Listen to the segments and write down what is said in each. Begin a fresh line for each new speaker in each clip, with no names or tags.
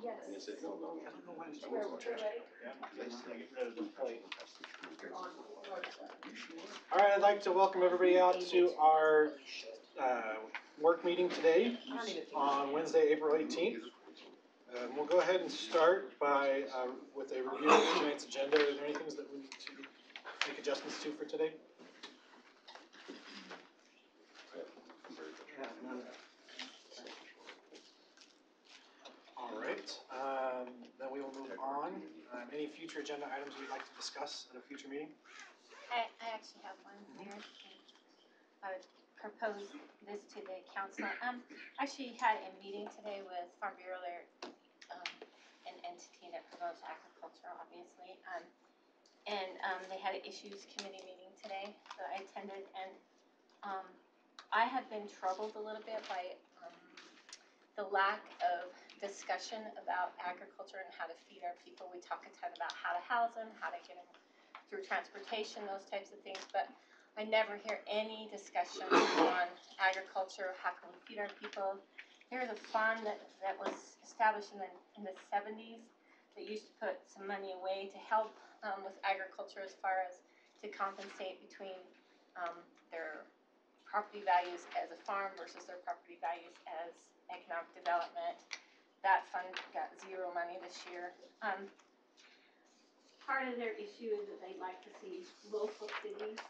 Yes.
And they said, no.
I don't know why it's
We're ready?
All right, I'd like to welcome everybody out to our work meeting today on Wednesday, April 18th. We'll go ahead and start by with a review of tonight's agenda. Are there any things that we need to make adjustments to for today? All right, then we will move on. Any future agenda items we'd like to discuss at a future meeting?
I actually have one here. I would propose this to the council. Actually had a meeting today with Farm Bureau. They're an entity that promotes agriculture, obviously. And they had an issues committee meeting today that I attended, and I have been troubled a little bit by the lack of discussion about agriculture and how to feed our people. We talk a ton about how to house them, how to get them through transportation, those types of things, but I never hear any discussion on agriculture. How can we feed our people? There's a fund that was established in the 70s that used to put some money away to help with agriculture as far as to compensate between their property values as a farm versus their property values as economic development. That fund got zero money this year. Part of their issue is that they'd like to see local cities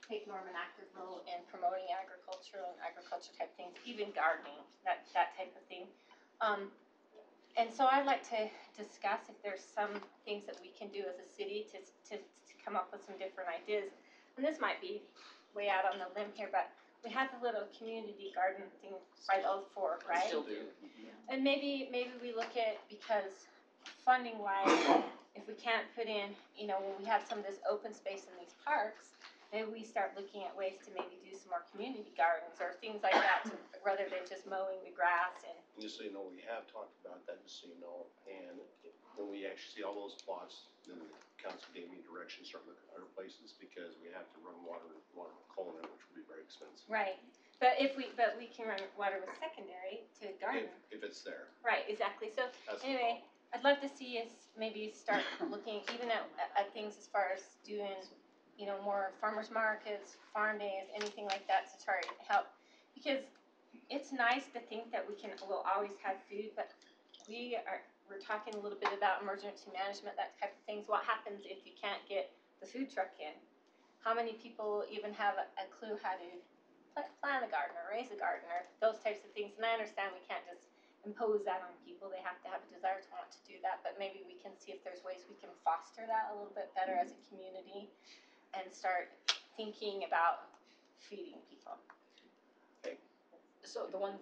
take more of an active role in promoting agriculture and agriculture type things, even gardening, that type of thing. And so I'd like to discuss if there's some things that we can do as a city to come up with some different ideas. And this might be way out on the limb here, but we have the little community garden thing by the Old Fork, right?
Still do.
And maybe we look at, because funding wise, if we can't put in, when we have some of this open space in these parks, maybe we start looking at ways to maybe do some more community gardens or things like that, rather than just mowing the grass. And
just so you know, we have talked about that, just so you know, and when we actually see all those plots, then the council gave me direction, start looking at other places, because we have to run water column, which will be very expensive.
Right. But we can run water with secondary to garden.
If it's there.
Right, exactly. So
That's
anyway, I'd love to see us maybe start looking even at things as far as doing, more farmers markets, farm days, anything like that to try to help. Because it's nice to think that we'll always have food, but we're talking a little bit about emergency management, that type of things. What happens if you can't get the food truck in? How many people even have a clue how to plant a garden or raise a garden or those types of things? And I understand we can't just impose that on people. They have to have a desire to want to do that, but maybe we can see if there's ways we can foster that a little bit better as a community and start thinking about feeding people.
So the one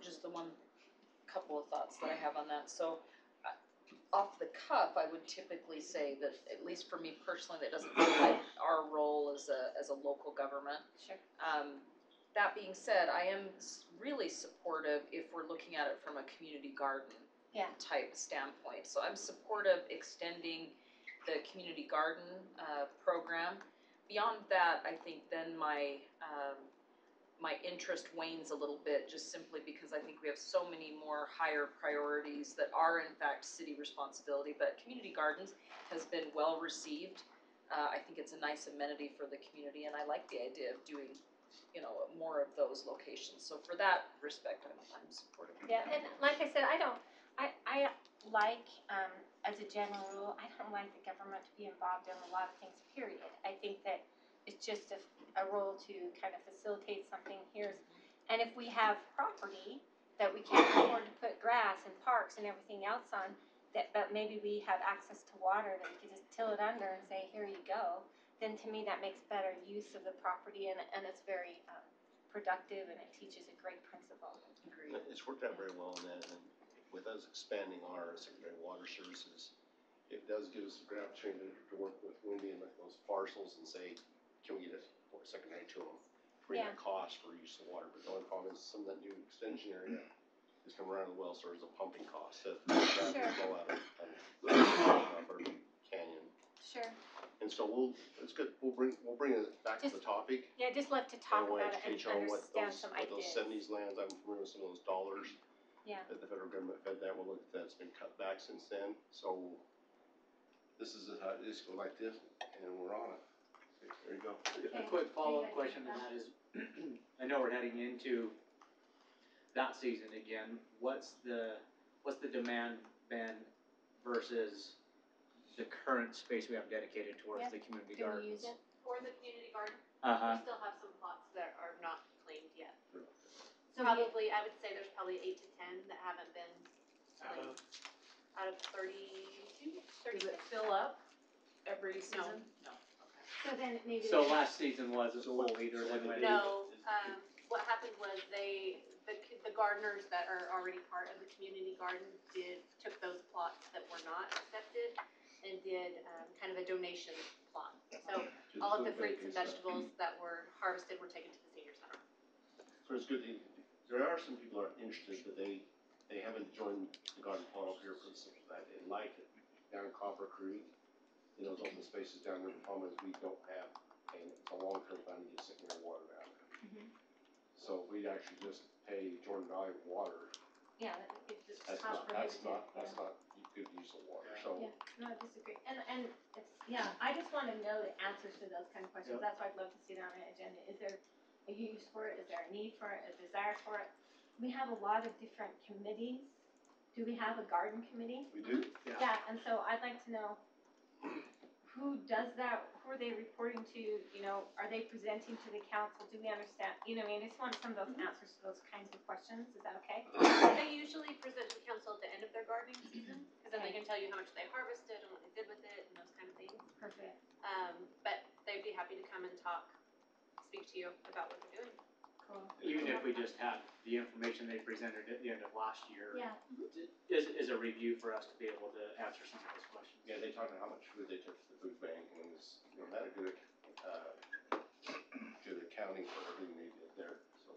couple of thoughts that I have on that. So off the cuff, I would typically say that, at least for me personally, that doesn't feel like our role as a local government.
Sure.
That being said, I am really supportive if we're looking at it from a community garden type standpoint. So I'm supportive extending the community garden program. Beyond that, I think then my interest wanes a little bit, just simply because I think we have so many more higher priorities that are in fact city responsibility. But community gardens has been well received. I think it's a nice amenity for the community, and I like the idea of doing more of those locations. So for that respect, I'm supportive.
Yeah, and like I said, I like, as a general rule, I don't like the government to be involved in a lot of things, period. I think that it's just a role to kind of facilitate something here. And if we have property that we can't afford to put grass and parks and everything else on, but maybe we have access to water that we can just till it under and say, here you go, then to me that makes better use of the property, and it's very productive, and it teaches a great principle.
Agreed.
It's worked out very well in that, and with us expanding our secondary water services, it does give us a great opportunity to work with Wendy and those parcels and say, can we get a secondary to them? Bring a cost for use of water, but the only problem is some of that new extension area is coming around the well, so there's a pumping cost to go out of our canyon.
Sure.
And so it's good. We'll bring it back to the topic.
Yeah, just love to talk about it and
understand
some
what those
ideas.
70s lands. I'm familiar with some of those dollars.
Yeah.
That the federal government fed that, well, look, that's been cut back since then, so this is how it is, go like this, and we're on it. There you go.
A quick follow-up question to that is, I know we're heading into that season again, what's the demand been versus the current space we have dedicated towards
Yeah.
the community
Do we
gardens?
use it?
For the community garden,
Uh-huh,
we still have some plots that are not claimed yet.
So
Probably, I would say there's probably 8 to 10 that haven't been
Out of,
out of 32,
Does
36.
it fill up every season? No. Okay.
So then maybe.
so
they-
last season was a full liter, then went.
No, what happened was the gardeners that are already part of the community garden took those plots that were not accepted and did kind of a donation plot. So all of the fruits and vegetables that were harvested were taken to the senior center.
So it's good, there are some people that are interested, but they haven't joined the garden club up here for the simple fact they like it. Down in Copper Creek, those open spaces down there, the problem is we don't have, and it's a long-term plan to get secondary water down there. So we actually just pay Jordan Valley water,
Yeah, it's just
that's
cost
not
prohibitive.
good use of water, so.
Yeah, no, I disagree. And it's, yeah, I just wanna know the answers to those kind of questions.
Yep.
That's why I'd love to see it on an agenda. Is there a use for it? Is there a need for it? A desire for it? We have a lot of different committees. Do we have a garden committee?
We do,
Yeah, and so I'd like to know who does that, who are they reporting to, are they presenting to the council, do we understand, I just want some of those answers to those kinds of questions, is that okay?
They usually present to council at the end of their gardening season, because then they can tell you how much they harvested and what they did with it and those kind of things.
Perfect.
But they'd be happy to come and speak to you about what they're doing.
Cool.
Even if we just had the information they presented at the end of last year.
Yeah.
Is a review for us to be able to answer some of those questions.
yeah, they talked about how much food they took to the food bank, and it was, had a good accounting for everything they did there, so.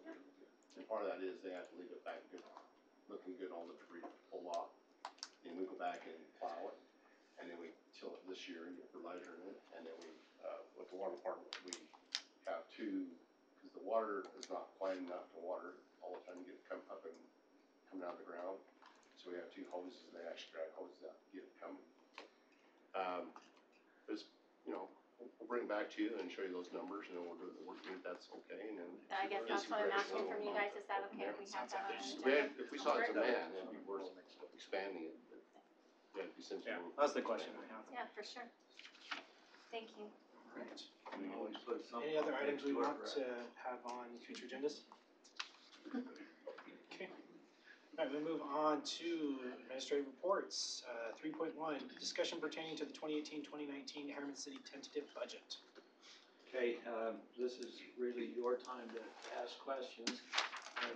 And part of that is they have to leave it back good, looking good, all the debris pull off, then we go back and plow it, and then we till it this year and get fertilizer in it, and then we, with the water department, we have two, because the water is not quite enough to water all the time to get it come up and coming out of the ground. So we have two hoses, and they actually drag hoses out to get it coming. It's, we'll bring it back to you and show you those numbers, and then we'll do the work, if that's okay, and then.
I guess that's what I'm asking from you guys, is that okay if we have that on our agenda?
If we saw a demand, it'd be worth expanding it, but, yeah, it'd be sensible.
Yeah, that's the question I have.
Yeah, for sure. Thank you.
right.
We can always put something.
Any other items we
next
want
it,
to have on future agendas? Okay. All right, we move on to administrative reports. 3.1, discussion pertaining to the 2018-2019 Herriman City tentative budget.
Okay, this is really your time to ask questions.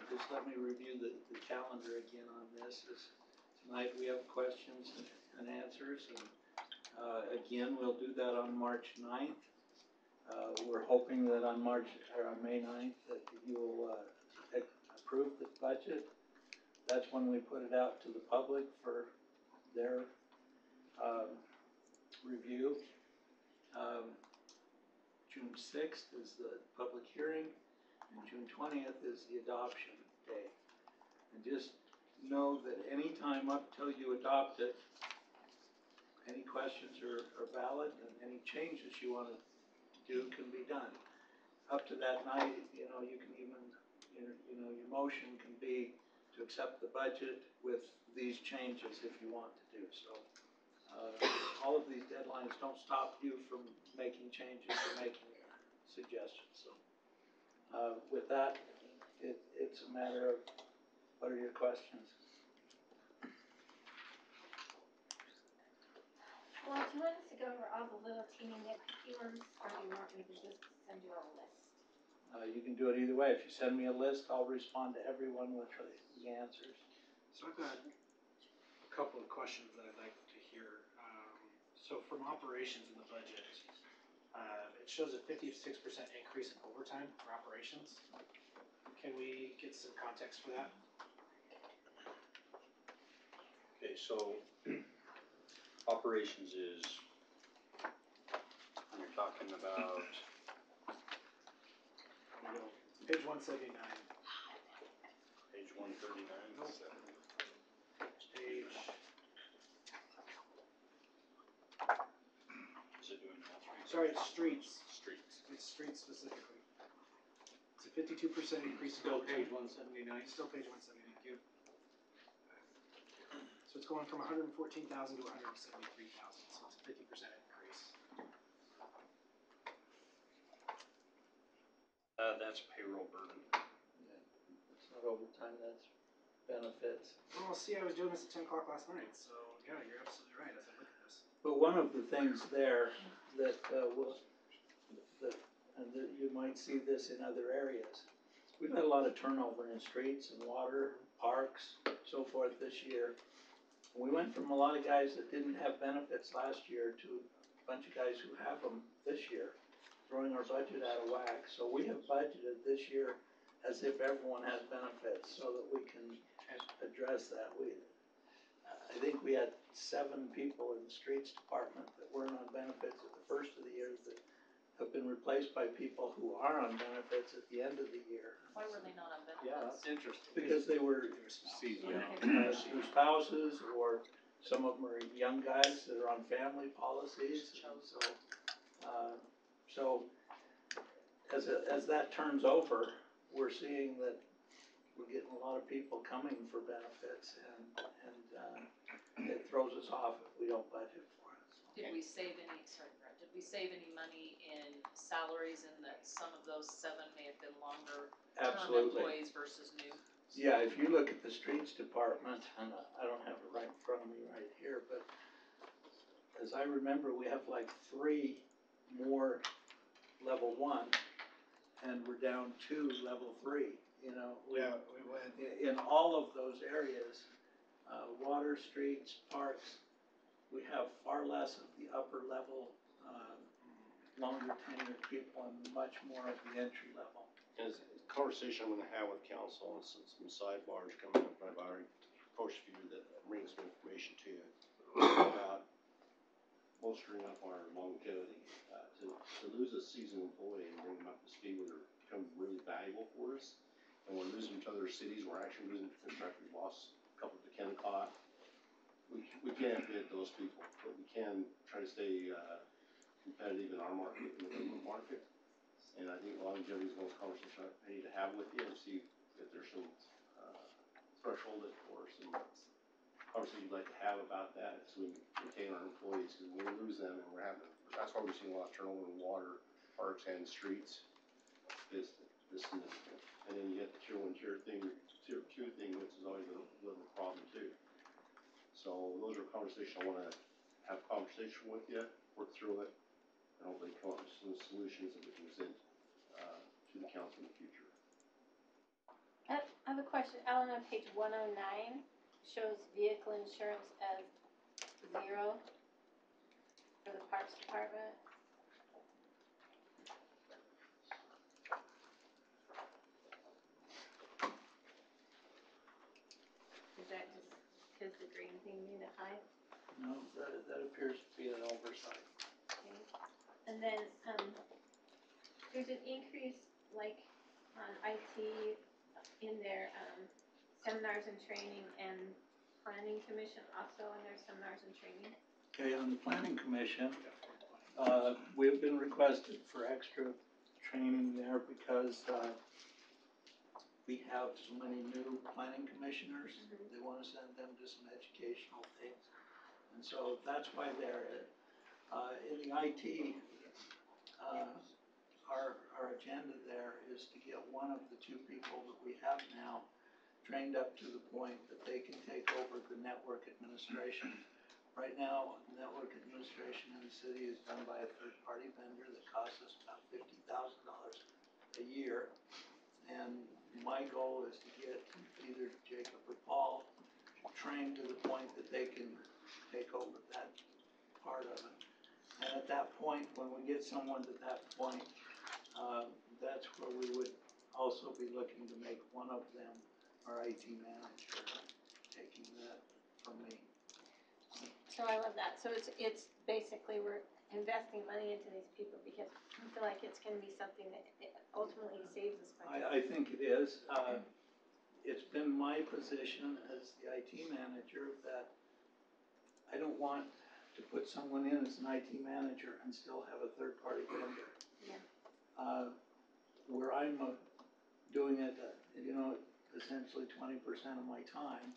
Just let me review the calendar again on this. Tonight we have questions and answers, and again, we'll do that on March 9th. We're hoping that on May 9th that you'll approve the budget. That's when we put it out to the public for their review. June 6th is the public hearing, and June 20th is the adoption day. And just know that any time up till you adopt it, any questions are valid, and any changes you want to do can be done. Up to that night, you can even, your motion can be to accept the budget with these changes if you want to do so. All of these deadlines don't stop you from making changes or making suggestions. So with that, it's a matter of what are your questions?
Well, do you want us to go over all the little teeny nitpicky ones, or do you want me to just send you a list?
You can do it either way. If you send me a list, I'll respond to everyone with the answers.
So I've got a couple of questions that I'd like to hear. So from operations in the budget, it shows a 56% increase in overtime for operations. Can we get some context for that?
Okay, so operations is, you're talking about,
Page 179.
page 139.
sorry, it's streets.
Streets.
It's streets specifically. It's a 52% increase in
Still
overtime.
page 179.
Still page 170, thank you. So it's going from 114,000 to 173,000, so it's a 50% increase.
That's payroll burden.
It's not overtime, that's benefits.
Well, see, I was doing this at 10 o'clock last night, so yeah, you're absolutely right as I look at this.
But one of the things there that and that you might see this in other areas, we've had a lot of turnover in streets and water, parks, so forth this year. We went from a lot of guys that didn't have benefits last year to a bunch of guys who have them this year, throwing our budget out of whack. So we have budgeted this year as if everyone has benefits so that we can address that. I think we had 7 people in the streets department that weren't on benefits at the first of the year that have been replaced by people who are on benefits at the end of the year.
Why were they not on benefits?
Yeah, that's interesting.
Because they were either spouses, or some of them are young guys that are on family policies. And so as that turns over, we're seeing that we're getting a lot of people coming for benefits, and it throws us off if we don't budget for it.
Did we save any, sorry, Brett, did we save any money in salaries in that some of those 7 may have been longer term
Absolutely.
employees versus new?
Yeah, if you look at the streets department, and I don't have it right in front of me right here, but as I remember, we have like 3 more level 1, and we're down 2 level 3, you know.
We went.
In all of those areas, water, streets, parks, we have far less of the upper level, longer tenured people and much more of the entry level.
As a conversation I'm gonna have with council, and some sidebars coming up, I've already approached a few that bring some information to you about bolstering up our longevity. To lose a seasoned employee and bring them up to speed where they're becoming really valuable for us, and we're losing to other cities, we're actually losing to construction, we lost a couple to Kennecott. We can't bid those people, but we can try to stay competitive in our market, in the government market. And I think longevity is one of those conversations I need to have with you and see if there's some threshold or some conversation you'd like to have about that, so we retain our employees, because when we lose them, and that's why we're seeing a lot of turnover in water, parks, and streets, is significant. And then you get the tier 1, tier 2 thing, which is always a little problem too. So those are conversations I wanna have a conversation with you, work through it, and hopefully come up with some solutions that we can present to the council in the future.
I have a question. Alan, on page 109 shows vehicle insurance as 0 for the Parks Department. Is that just because the green thing made it high?
No, that appears to be an oversight.
Okay. And then, there's an increase, like, on IT in their, seminars and training, and planning commission also in their seminars and training.
Okay, on the planning commission, we've been requested for extra training there because, we have so many new planning commissioners. They wanna send them to some educational things. And so that's why they're, in the IT, our agenda there is to get one of the 2 people that we have now trained up to the point that they can take over the network administration. Right now, network administration in the city is done by a third-party vendor that costs us about $50,000 a year. And my goal is to get either Jacob or Paul trained to the point that they can take over that part of it. And at that point, when we get someone to that point, that's where we would also be looking to make one of them our IT manager, taking that from me.
So I love that. So it's basically we're investing money into these people because I feel like it's gonna be something that ultimately saves us money.
I think it is. It's been my position as the IT manager that I don't want to put someone in as an IT manager and still have a third-party vendor.
Yeah.
Where I'm doing it, essentially 20% of my time,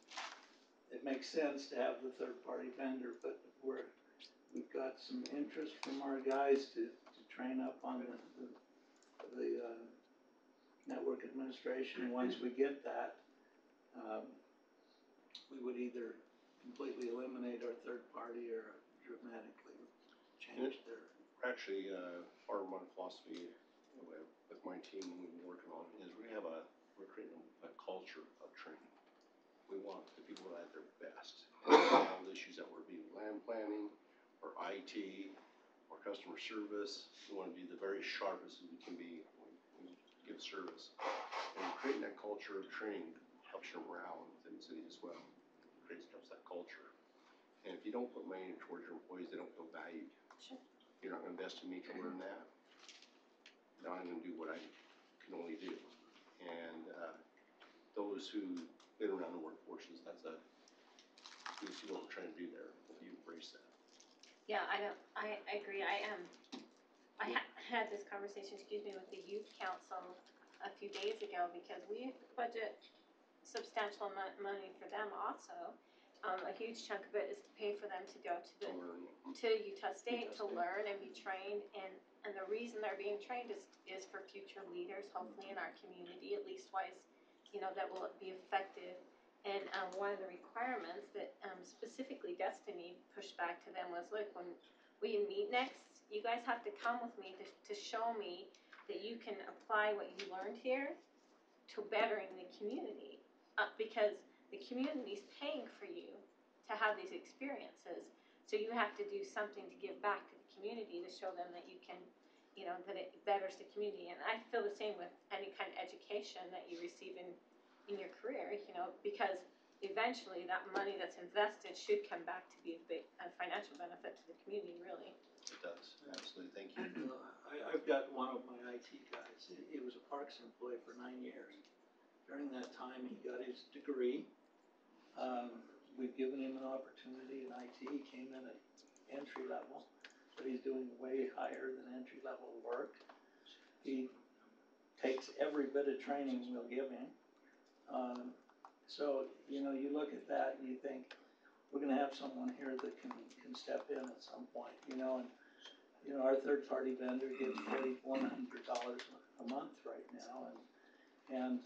it makes sense to have the third-party vendor, but we've got some interest from our guys to train up on the network administration. Once we get that, we would either completely eliminate our third party or dramatically change their.
Actually, part of my philosophy with my team we've been working on is we're creating a culture of training. We want the people at their best. All the issues that we're being land planning, or IT, or customer service, we want to be the very sharpest we can be when we give service. And creating that culture of training helps your morale within the city as well. Helps that culture. And if you don't put money towards your employees, they don't feel valued.
Sure.
You're not going to invest in me to learn that. Now I'm going to do what I can only do. And those who've been around the workforces, you see what we're trying to do there. If you embrace that.
Yeah, I agree. I had this conversation, with the youth council a few days ago because we budget substantial money for them also. A huge chunk of it is to pay for them to go to Utah State to learn and be trained, and the reason they're being trained is for future leaders, hopefully in our community, at least wise, that will be effective. And one of the requirements that specifically Destiny pushed back to them was, look, when we meet next, you guys have to come with me to show me that you can apply what you learned here to bettering the community, because the community's paying for you to have these experiences. So you have to do something to give back to the community to show them that you can, that it betters the community. And I feel the same with any kind of education that you receive in your career, because eventually that money that's invested should come back to be a financial benefit to the community, really.
It does. Absolutely. Thank you.
I've got one of my IT guys. He was a Parks employee for 9 years. During that time, he got his degree. We've given him an opportunity in IT. He came in at entry level, but he's doing way higher than entry level work. He takes every bit of training we'll give him. So, you look at that and you think, we're gonna have someone here that can step in at some point, and, our third party vendor gets $4,400 a month right now, and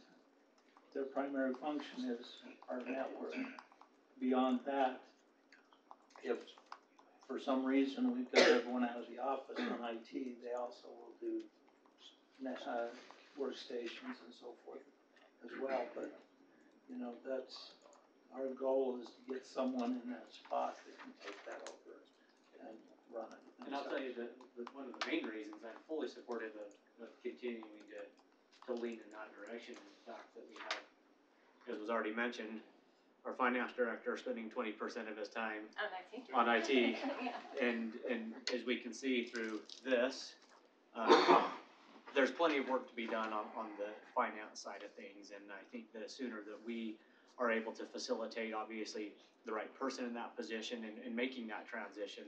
their primary function is our network. Beyond that, if for some reason we've got everyone out of the office on IT, they also will do workstations and so forth as well. But that's our goal, is to get someone in that spot that can take that over and run it.
And I'll tell you that one of the main reasons I'm fully supportive of continuing to lean in that direction is the fact that we have, as was already mentioned, our finance director spending 20% of his time on IT.
Yeah.
And as we can see through this, there's plenty of work to be done on the finance side of things, and I think the sooner that we are able to facilitate, obviously, the right person in that position and making that transition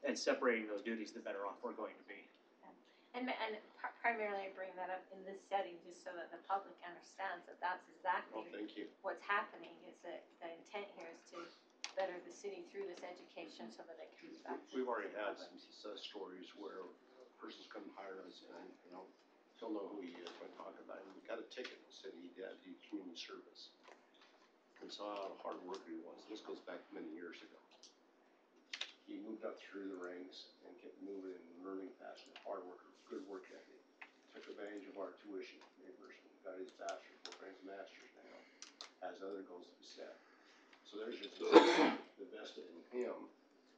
and separating those duties, the better off we're going to be.
And primarily I bring that up in this setting just so that the public understands that that's exactly what's happening, is that the intent here is to better the city through this education so that it can be back to
We've already
the
had
public.
some success stories where a person's come hire us and, he'll know who he is when I talk about him. We got a ticket in the city, he had to do community service. We saw how hard worker he was. This goes back many years ago. He moved up through the ranks and kept moving and learning fast, and hard worker, good work ethic. Took advantage of our tuition reimbursement, got his bachelor's, got his master's now, has other goals to be set. So there's just invested in him,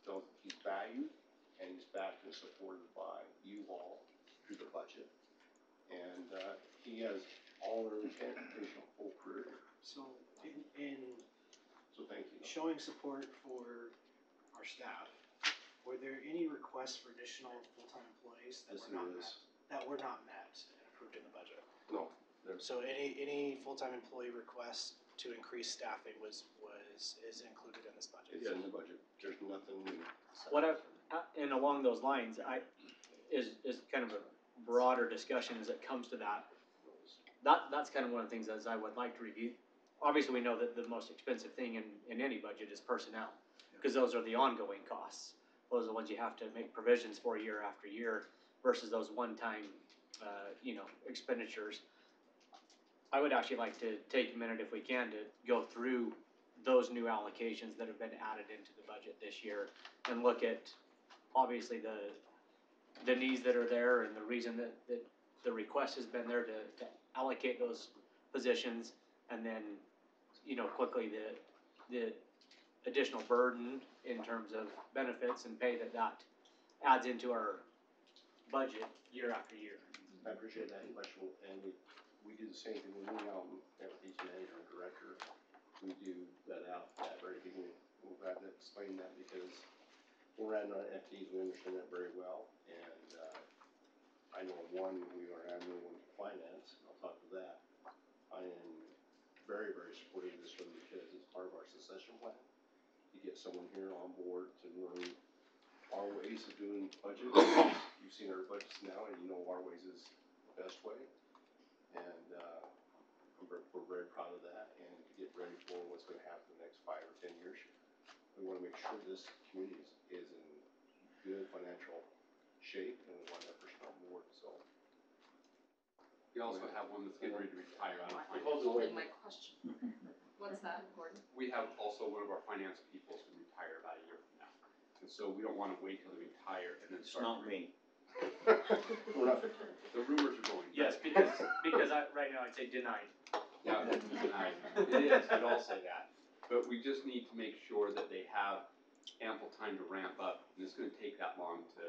so he's valued and he's backed and supported by you all through the budget. And he has all their intent to finish a whole career.
So in
So thank you.
showing support for our staff, were there any requests for additional full-time employees that were not met and approved in the budget?
No.
So any full-time employee request to increase staffing is included in this budget?
It's in the budget. there's nothing new.
What I've, and along those lines, is kind of a broader discussion as it comes to that. That's kind of one of the things as I would like to review. Obviously, we know that the most expensive thing in any budget is personnel, because those are the ongoing costs. Those are the ones you have to make provisions for year after year versus those one-time, expenditures. I would actually like to take a minute, if we can, to go through those new allocations that have been added into the budget this year and look at, obviously, the needs that are there and the reason that the request has been there to allocate those positions, and then, quickly the additional burden in terms of benefits and pay that adds into our budget year after year.
I appreciate that question, and we do the same thing when we have each manager and director. We do that out at very beginning. We're glad to explain that because we're adding on FTEs, we understand that very well, and I know we are adding one to finance, and I'll talk to that. I am very, very supportive of this one because it's part of our succession plan. You get someone here on board to learn our ways of doing budgets. You've seen our budgets now, and you know our ways is the best way. And we're very proud of that, and to get ready for what's going to happen in the next 5 or 10 years. We want to make sure this community is in good financial shape, and we want that person on board. So
we also have one that's getting ready to retire out of finance.
Holding my question. What's that, Gordon?
We have also one of our finance people who's going to retire about a year from now, and so we don't want to wait till they retire and then start.
Not me.
The rumors are going.
Yes, because right now I'd say denied.
Yeah, it is, we'd all say that. But we just need to make sure that they have ample time to ramp up, and it's gonna take that long to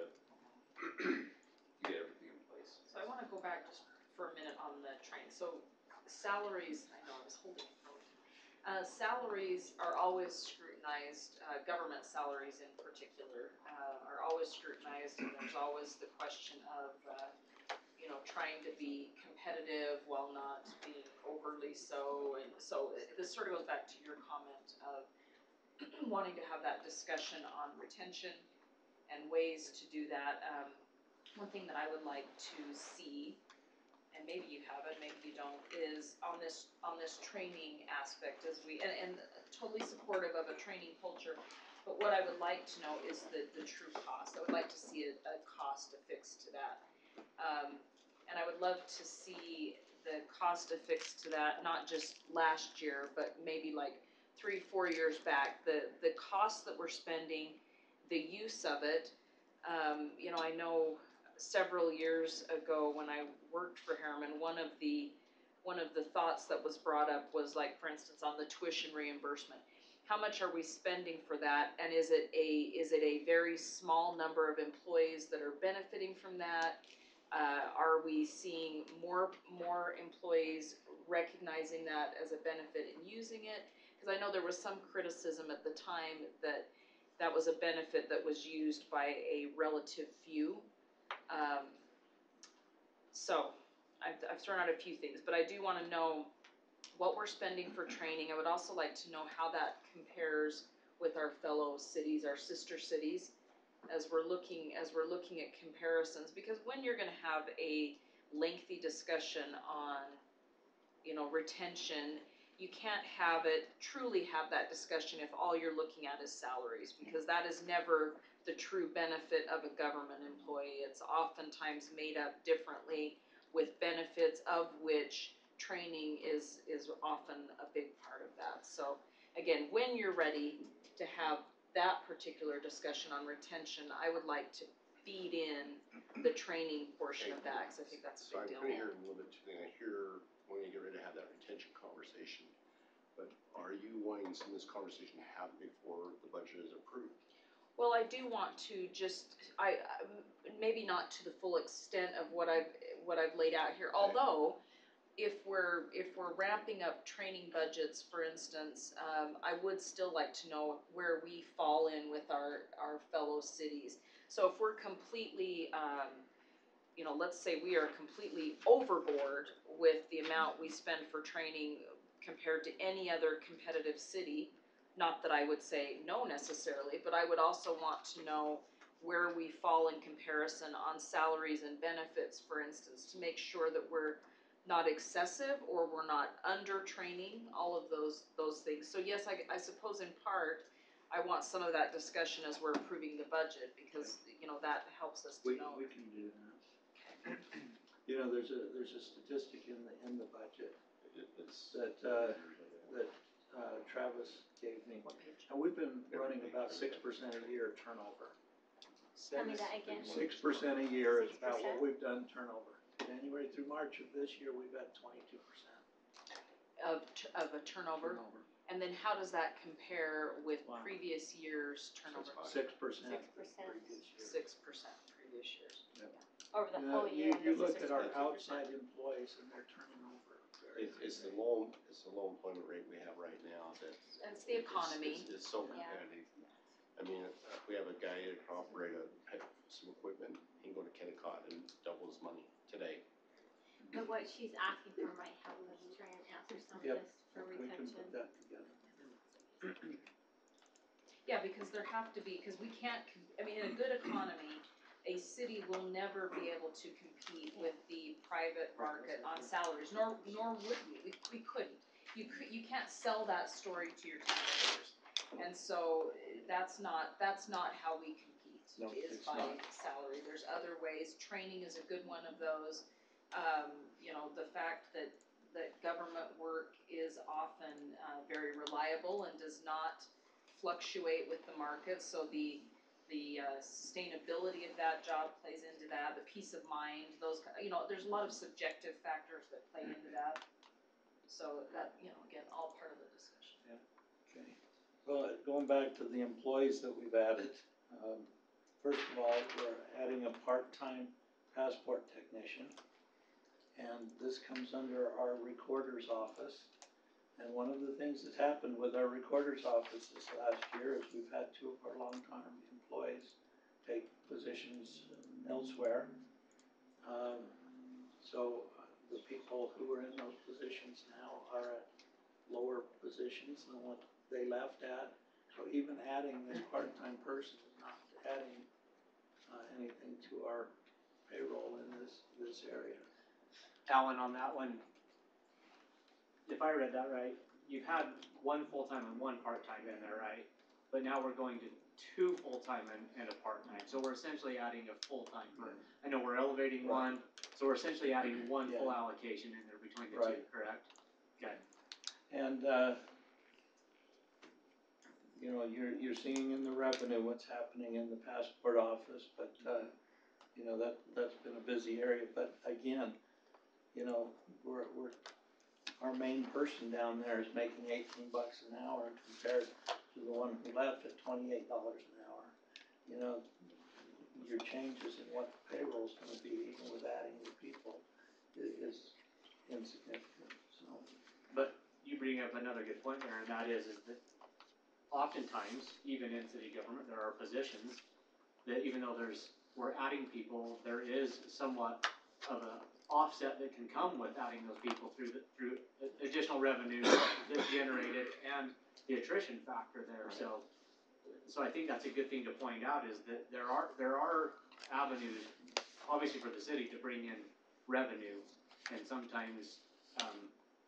get everything in place.
So I wanna go back just for a minute on the train. So salaries, I know I was holding it for salaries are always scrutinized, government salaries in particular, are always scrutinized, and there's always the question of, trying to be competitive while not being overly so. And so this sort of goes back to your comment of wanting to have that discussion on retention and ways to do that. One thing that I would like to see, and maybe you have it, maybe you don't, is on this training aspect as and totally supportive of a training culture. But what I would like to know is the true cost. I would like to see a cost affixed to that. And I would love to see the cost affixed to that, not just last year, but maybe like 3-4 years back, the costs that we're spending, the use of it. I know several years ago when I worked for Herriman, one of the thoughts that was brought up was, like, for instance, on the tuition reimbursement. How much are we spending for that, and is it a very small number of employees that are benefiting from that? Are we seeing more employees recognizing that as a benefit and using it? Because I know there was some criticism at the time that was a benefit that was used by a relative few. So I've thrown out a few things, but I do want to know what we're spending for training. I would also like to know how that compares with our fellow cities, our sister cities, as we're looking at comparisons. Because when you're going to have a lengthy discussion on, retention, you can't truly have that discussion if all you're looking at is salaries, because that is never the true benefit of a government employee. It's oftentimes made up differently with benefits, of which training is often a big part of that. So again, when you're ready to have that particular discussion on retention, I would like to feed in the training portion of that, because I think that's a big deal.
So I'm putting here a little bit too, I hear when you get ready to have that retention conversation, but are you wanting some of this conversation to happen before the budget is approved?
Well, I do want to maybe not to the full extent of what I've laid out here, although if we're ramping up training budgets, for instance, I would still like to know where we fall in with our fellow cities. So if we're completely, let's say we are completely overboard with the amount we spend for training compared to any other competitive city, not that I would say no necessarily, but I would also want to know where we fall in comparison on salaries and benefits, for instance, to make sure that we're not excessive or we're not under training, all of those things. So yes, I suppose in part, I want some of that discussion as we're approving the budget, because, you know, that helps us to know.
We can do that. You know, there's a statistic in the budget that Travis gave me. And we've been running about 6% a year turnover.
Tell me that again.
6% a year is about
6%?
what we've done turnover. January through March of this year, we've had 22%.
Of a turnover? And then how does that compare with previous years' turnover?
6%.
6%.
previous year.
6% previous years.
Over the
You
whole
know,
year.
you
this
look
is
at our
6%.
outside employees and they're turning over.
It's the low employment rate we have right now that.
And it's the economy.
It's so
Yeah.
competitive. I mean, we have a guy that can operate some equipment, he can go to Kennecott and double his money today.
But what she's asking for might help us try and answer some of
Yep.
this for
We can
retention.
put that together.
Yeah, because there have to be, because we can't, I mean, in a good economy, a city will never be able to compete with the private market on salaries, nor would we. We couldn't. You can't sell that story to your taxpayers. And so that's not how we compete,
No,
is
it's
by
not.
salary. There's other ways. Training is a good one of those. You know, the fact that government work is often very reliable and does not fluctuate with the market, so the sustainability of that job plays into that, the peace of mind, those, you know, there's a lot of subjective factors that play into that. So that, you know, again, all part of the discussion.
Okay. Well, going back to the employees that we've added, first of all, we're adding a part-time passport technician. And this comes under our recorder's office. And one of the things that's happened with our recorder's office this last year is we've had two of our long-term employees take positions elsewhere. So the people who are in those positions now are at lower positions than what they left at. So even adding this part-time person is not adding anything to our payroll in this area.
Alan, on that one, if I read that right, you've had one full-time and one part-time in there, right? But now we're going to two full-time and a part-time, so we're essentially adding a full-time. I know we're elevating one, so we're essentially adding one full allocation in there between the two, correct? Okay.
And, you know, you're seeing in the revenue what's happening in the passport office, but, you know, that's been a busy area, but again, you know, our main person down there is making $18 an hour compared to the one who left at $28 an hour. You know, your changes in what the payroll's gonna be, even with adding new people, is insignificant, so.
But you bring up another good point there, and that is that oftentimes, even in city government, there are positions that even though we're adding people, there is somewhat of a offset that can come with adding those people through additional revenue that's generated and the attrition factor there. So I think that's a good thing to point out, is that there are avenues, obviously for the city, to bring in revenue, and sometimes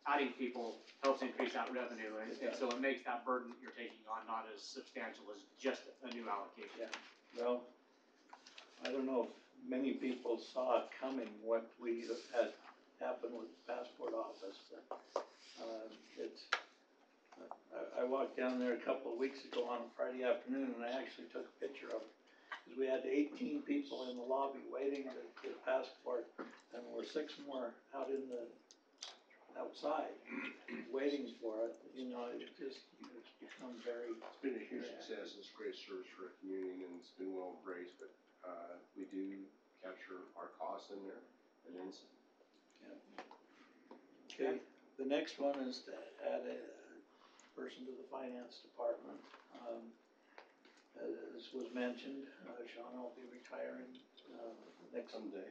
adding people helps increase that revenue, and so it makes that burden that you're taking on not as substantial as just a new allocation.
Yeah, well, I don't know if many people saw it coming, what we had happen with the passport office, but I walked down there a couple of weeks ago on a Friday afternoon, and I actually took a picture of it, because we had 18 people in the lobby waiting to get a passport, and there were 6 more out in the outside waiting for it. You know, it's become very.
It's been a huge success, it's a great service for our community, and it's been well embraced, but we do capture our costs in there, and then some.
Okay, the next one is to add a person to the finance department. As was mentioned, Sean will be retiring next
Someday,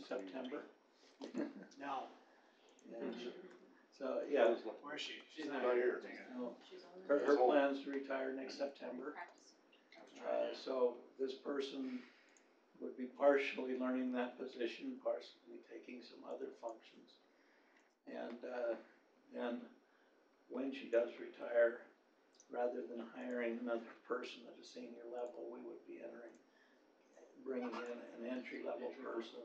September.
No.
And So, yeah,
Where is she?
She's
not here.
no,
She's on
her plans to retire next September. So this person would be partially learning that position, partially taking some other functions. And then when she does retire, rather than hiring another person at a senior level, we would be bringing in an entry-level person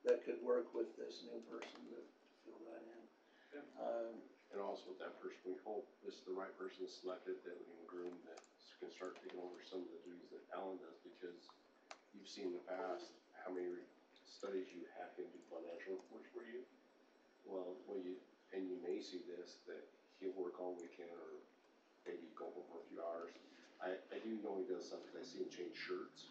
that could work with this new person to fill that in.
And also with that person, we hope this is the right person selected, that we can groom, that can start taking over some of the duties that Alan does, because you've seen in the past how many studies you have him do financial reports for you. Well, and you may see this, that he'll work all weekend or maybe go home for a few hours. I do know he does something, I see him change shirts.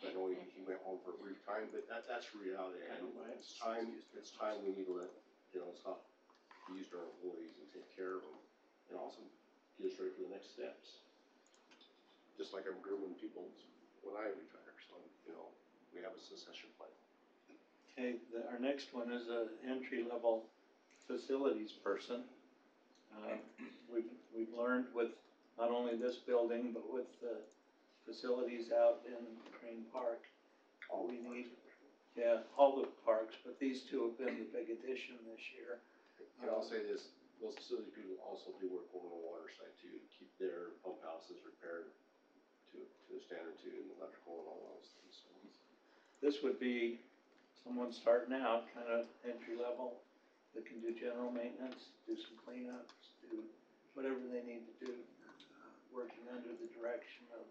So I know he went home for a brief time, but that's reality, and it's time we need to let, it's not use our employees and take care of them, and also get us ready for the next steps. Just like I'm grooming people when I retire, so, we have a succession plan.
Okay, our next one is an entry-level facilities person. We've learned with not only this building, but with the facilities out in Crane Park, we need, all the parks, but these two have been the big addition this year.
And I'll say this, those facility people also do work over on the water side too, to keep their pump houses repaired to the standard too, and electrical and all those things.
This would be someone starting out, kind of entry level, that can do general maintenance, do some cleanups, do whatever they need to do, working under the direction of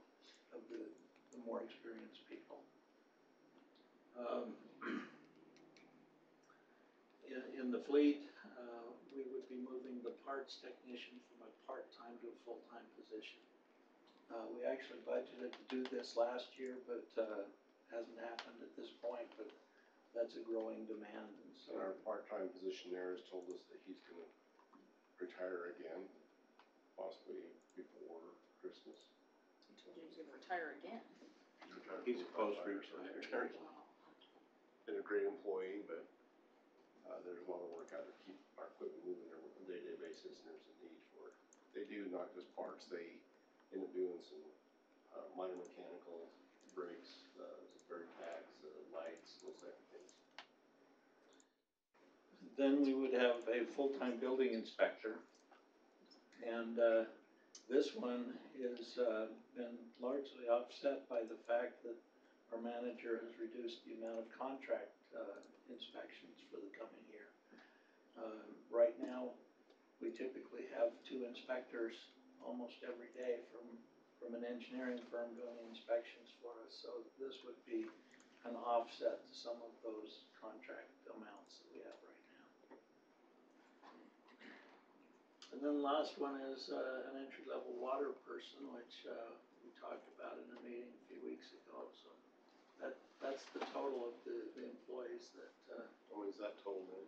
the more experienced people. In the fleet, we would be moving the parts technician from a part-time to a full-time position. We actually budgeted to do this last year, but hasn't happened at this point, but that's a growing demand. And so
our part-time position there has told us that he's gonna retire again, possibly before Christmas.
He told you he was gonna retire again.
he's supposed to retire.
Been a great employee, but there's a lot of work out there to keep our equipment moving on a day-to-day basis, and there's a need for it. They do not just parts, they end up doing some minor mechanical brakes, brake pads, lights, those type of things.
Then we would have a full-time building inspector, and this one has been largely offset by the fact that our manager has reduced the amount of contract inspections for the coming year. Right now, we typically have 2 inspectors almost every day from an engineering firm doing inspections for us, so this would be an offset to some of those contract amounts that we have right now. And then the last one is an entry-level water person, which we talked about in a meeting a few weeks ago, so that's the total of the employees that.
What is that total then?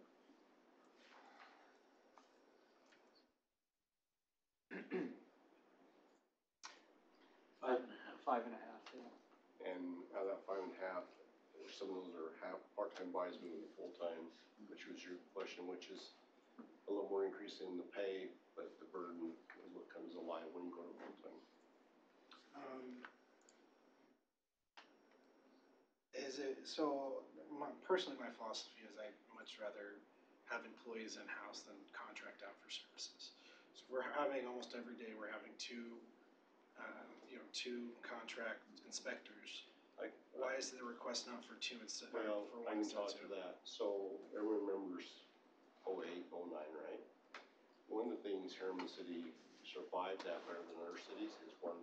Five and a half, yeah.
And out of that 5.5, some of those are half part-time guys moving to full-time, which was your question, which is a little more increase in the pay, but the burden is what comes alive when you go to full-time.
Personally, my philosophy is I'd much rather have employees in-house than contract out for services. So we're having almost every day, we're having two contract inspectors. Like, why is the request not for 2 instead for
I
one
can
instead
talk
of 2?
to that. So everyone remembers 08, 09, right? One of the things Herriman City survived that better than other cities is one,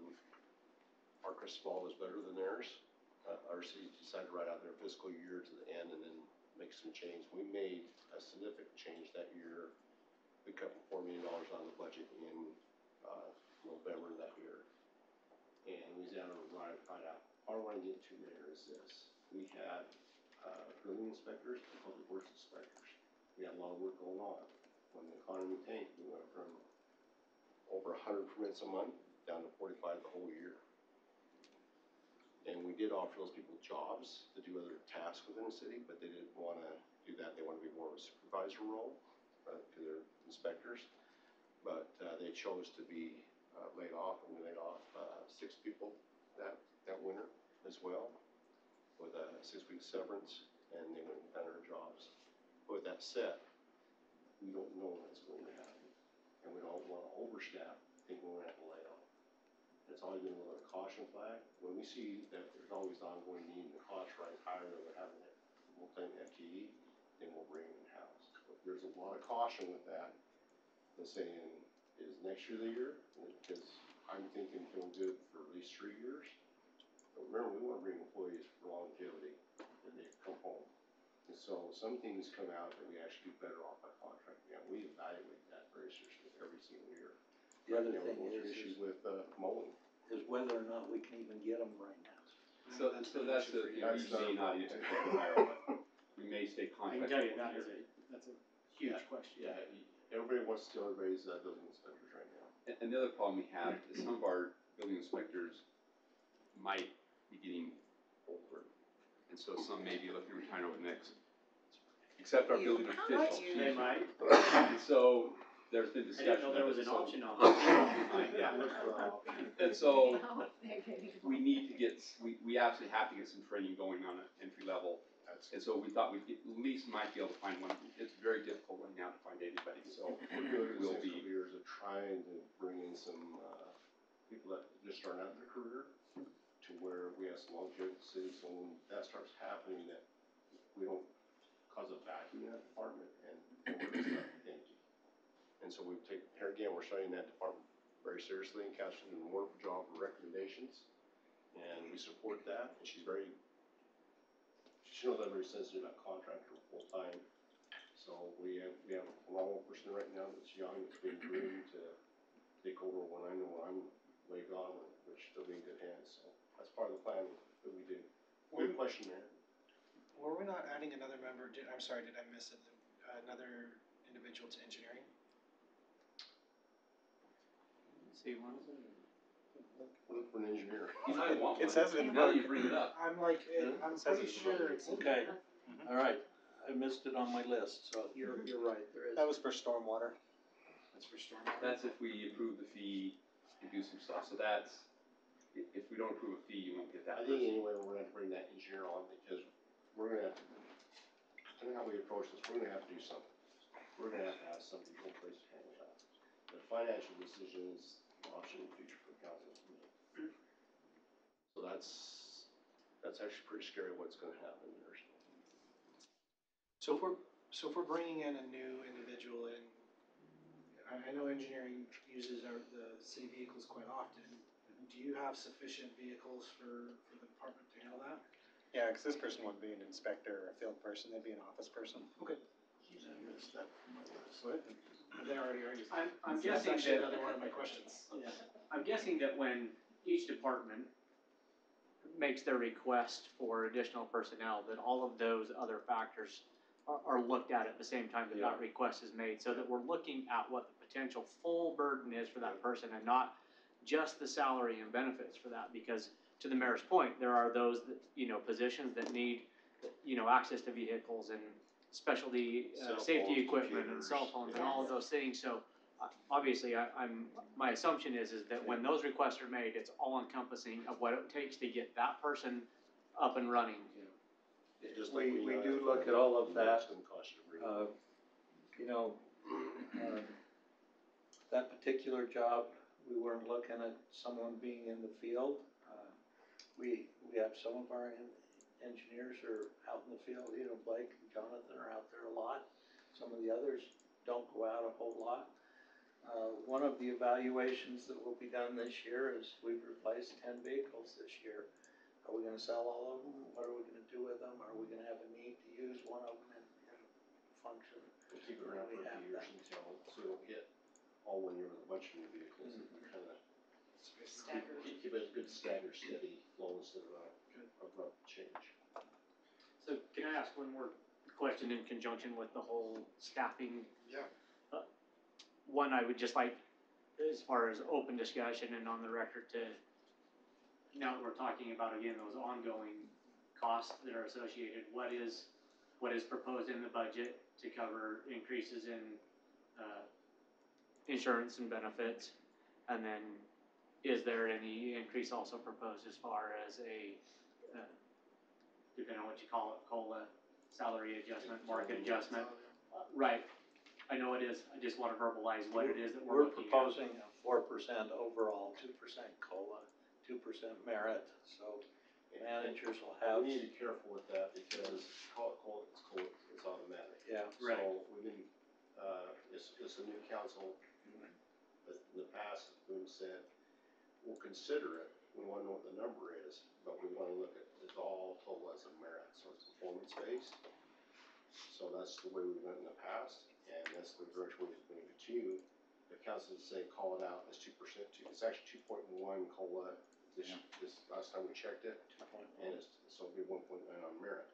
our crystal ball was better than theirs. Our city decided to write out their fiscal year to the end and then make some change. We made a significant change that year. We cut $4 million out of the budget in November that year. And we was able to write out. All I want to get to there is this. We had building inspectors and public works inspectors. We had a lot of work going on. When the economy tanked, we went from over 100 permits a month down to 45 the whole year. And we did offer those people jobs to do other tasks within the city, but they didn't want to do that. They wanted to be more of a supervisor role to their inspectors. But, they chose to be, laid off, and we laid off, 6 people that winter as well, with a 6-week severance, and they went and found their jobs. But with that said, we don't know what's going to happen, and we don't want to overstaff, thinking we're going to have to lay off. It's always been a little caution flag. When we see that there's always ongoing need and the cost right higher than we're having it, we'll claim FTE, then we'll bring it in-house. But there's a lot of caution with that, the saying, is next year the year? Because I'm thinking feeling good for at least 3 years. But remember, we want to bring employees for longevity, that they come home. And so some things come out that we actually do better off by contract. Yeah, we evaluate that very seriously every single year.
The other
Right now,
thing
we're going through issues with mowing.
is whether or not we can even get them right now.
So that's the, you know, you may not need to hire, but we may stay
I can
contract.
tell you, that's a huge question.
Yeah, everybody wants to still raise building inspectors right now.
And the other problem we have is some of our building inspectors might be getting older. And so some may be looking to retire over the next, except our building officials.
They might.
And so there's been
I
discussion.
didn't know there was an
of it, so-
option on that.
Yeah. And so we need to get, we absolutely have to get some training going on an entry level. And so we thought we'd at least might be able to find one. It's very difficult right now to find anybody, so
We'll
we'll be.
years of trying to bring in some, people that just starting out their career to where we have some longevity in the city, so when that starts happening, that we don't cause a vacuum in that department and we're just empty. And so we've taken, here again, we're studying that department very seriously, and Cash did a wonderful job with recommendations, and we support that, and she knows I'm very sensitive about contractor full-time. So we have a phenomenal person right now that's young, that's been groomed to take over when I know I'm way gone, which they'll be in good hands. So that's part of the plan that we do. Good question, Mayor.
Were we not adding another member? I'm sorry, did I miss it? Another individual to engineering?
See, one.
Look for an engineer.
You might want
It
one.
says it in
Now
book.
you bring it up.
I'm like, I'm
It says
pretty
it's
sure
wrong.
it's in
Okay,
there.
all right, I missed it on my list, so you're right, there is.
That was for stormwater.
That's for stormwater.
That's if we approve the fee and do some stuff. So that's, if we don't approve a fee, you won't get that
I think
person.
anyway, we're gonna have to bring that engineer on because we're gonna have to, depending on how we approach this, we're gonna have to do something. We're gonna have to have something in place to handle that. The financial decision is an option in the future for council to make. So that's actually pretty scary what's gonna happen there.
So if we're bringing in a new individual in, I know engineering uses the city vehicles quite often. Do you have sufficient vehicles for the department to handle that?
Yeah, because this person wouldn't be an inspector or a field person, they'd be an office person.
Okay. What? They already are using.
I'm
That's
guessing
actually
that,
another one of my questions.
yeah, I'm guessing that when each department makes their request for additional personnel, that all of those other factors are looked at the same time that that request is made, so that we're looking at what the potential full burden is for that person and not just the salary and benefits for that, because to the mayor's point, there are those that, positions that need, access to vehicles and specialty,
Cell
safety
phones,
equipment and cell
computers,
phones and all of those things, so obviously, my assumption is that when those requests are made, it's all encompassing of what it takes to get that person up and running.
Just
We
know
do
that
look at all of that.
It's gonna cost you to bring it.
You know, that particular job, we weren't looking at someone being in the field. We have some of our engineers are out in the field, Blake and Jonathan are out there a lot. Some of the others don't go out a whole lot. One of the evaluations that will be done this year is we've replaced 10 vehicles this year. Are we gonna sell all of them? What are we gonna do with them? Are we gonna have a need to use one of them in function?
We'll keep it around for a few years until, so we don't get all 1 year with a bunch of new vehicles and kind of
Staggered.
keep it a good staggered, steady flow instead of abrupt change.
So can I ask one more question in conjunction with the whole staffing?
Yeah.
One, I would just like, as far as open discussion and on the record to, now that we're talking about, again, those ongoing costs that are associated, what is proposed in the budget to cover increases in insurance and benefits? And then, is there any increase also proposed as far as a, depending on what you call it, COLA, salary adjustment, market adjustment? Right, I know it is, I just wanna verbalize what it is that we're looking at.
proposing a 4% overall, 2% COLA, 2% merit, so managers will have.
We need to be careful with that because it's automatic.
Yeah.
Right.
So we've been, it's a new council. But in the past, we've said, we'll consider it, we wanna know what the number is, but we wanna look at, it's all total as a merit, so it's performance based. So that's the way we went in the past, and that's the direction we're going to. The council is saying, call it out as 2%, it's actually 2.1 COLA, this last time we checked it, and so it'll be 1.9 on merit.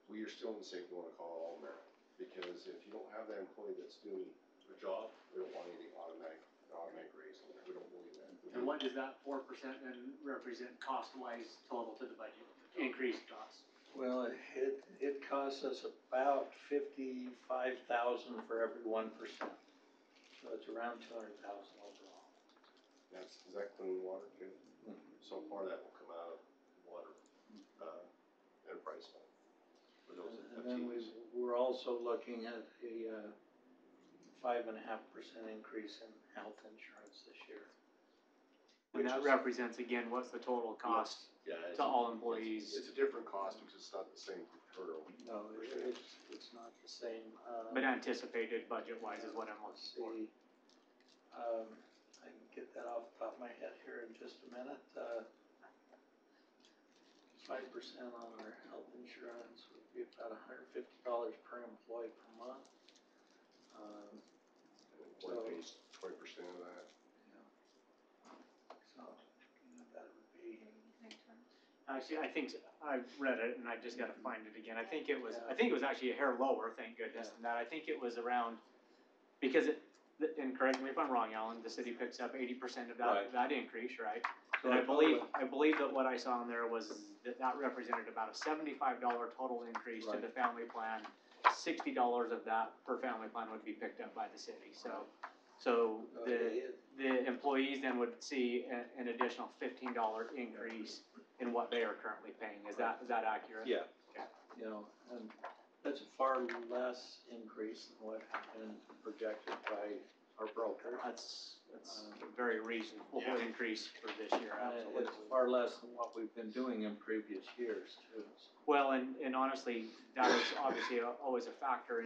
We are still in the same, we wanna call it all merit, because if you don't have that employee that's doing the job, we don't want anything automatic raise on that, we don't believe that.
And what does that 4% then represent cost-wise total to the budget, increased cost?
Well, it costs us about $55,000 for every 1%. So it's around $200,000 overall.
Is that clean water too? Mm-hmm. So far that will come out of water, enterprise fund. For those
And then we're also looking at a 5.5% increase in health insurance this year.
And that represents, again, what's the total cost to all employees?
It's a different cost because it's not the same per.
No, it's not the same.
But anticipated budget-wise is what I'm looking for.
I can get that off the top of my head here in just a minute. 5% on our health insurance would be about $150 per employee per month.
One pays 20% of that.
Yeah. So, that would be.
Actually, I think, I read it and I just gotta find it again. I think it was actually a hair lower, thank goodness, than that. I think it was around, because and correct me if I'm wrong, Alan, the city picks up 80% of that increase, right?
So
and I believe that what I saw in there was that represented about a $75 total increase to the family plan. $60 of that per family plan would be picked up by the city. So the employees then would see an additional $15 increase in what they are currently paying. Is that accurate?
Yeah.
Okay.
You know, and that's a far less increase than what had been projected by our broker.
That's a very reasonable increase for this year, absolutely.
It's far less than what we've been doing in previous years too.
Well, and honestly, that is obviously always a factor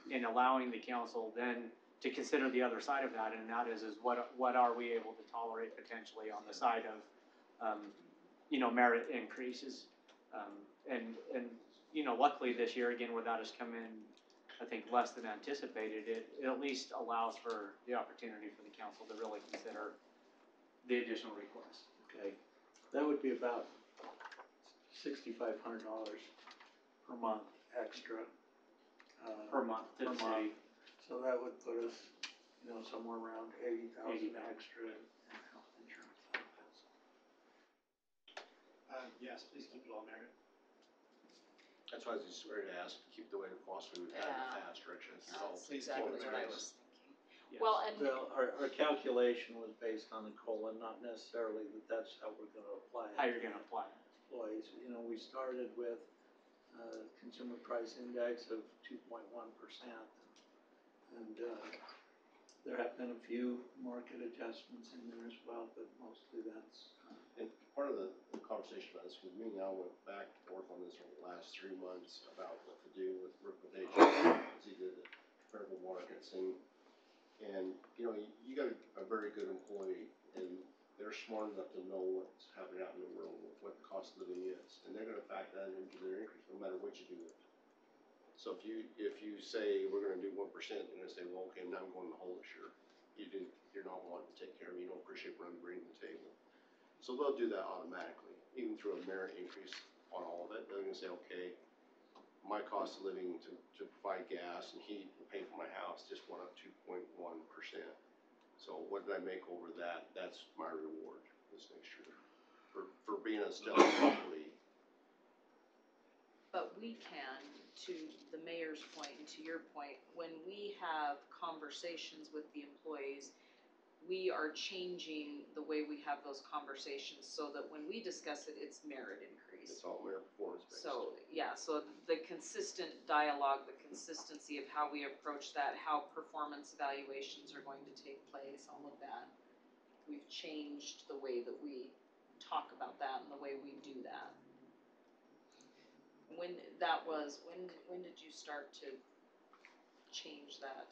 in allowing the council then to consider the other side of that, and that is what are we able to tolerate potentially on the side of, merit increases, and luckily this year again, where that has come in, I think less than anticipated, it at least allows for the opportunity for the council to really consider the additional request.
Okay, that would be about $6,500 per month extra.
Per month to the city.
So that would put us, somewhere around $80,000 extra in health insurance benefits.
Yes, please keep it all merit.
That's why I was just ready to ask, keep the way the philosophy we've had in the past, direction.
That's exactly what I was thinking.
Yes.
Well, and
our calculation was based on the COLA, not necessarily that's how we're gonna apply it.
How you're gonna apply it.
Employees, we started with consumer price index of 2.1%. And there have been a few market adjustments in there as well, but mostly that's.
And part of the conversation about this, because me and Al went back and forth on this over the last 3 months about what to do with recommendations, as he did the comparable markets, and you got a very good employee, and they're smart enough to know what's happening out in the world, what the cost of living is, and they're going to factor that into their increase, no matter what you do. So if you say we're going to do 1%, they're going to say, well, okay, now I'm going to hold it, sure. You're not wanting to take care of me, you don't appreciate what I'm bringing to the table. So they'll do that automatically, even through a merit increase on all of it. They're going to say, okay, my cost of living to provide gas and heat and pay for my house just went up 2.1%. So what did I make over that? That's my reward this next year for being a stellar employee.
But we can, to the mayor's point and to your point, when we have conversations with the employees, we are changing the way we have those conversations so that when we discuss it, it's merit increase.
It's all merit performance based.
So, yeah, so the consistent dialogue, the consistency of how we approach that, how performance evaluations are going to take place, all of that. We've changed the way that we talk about that and the way we do that. When did you start to change that?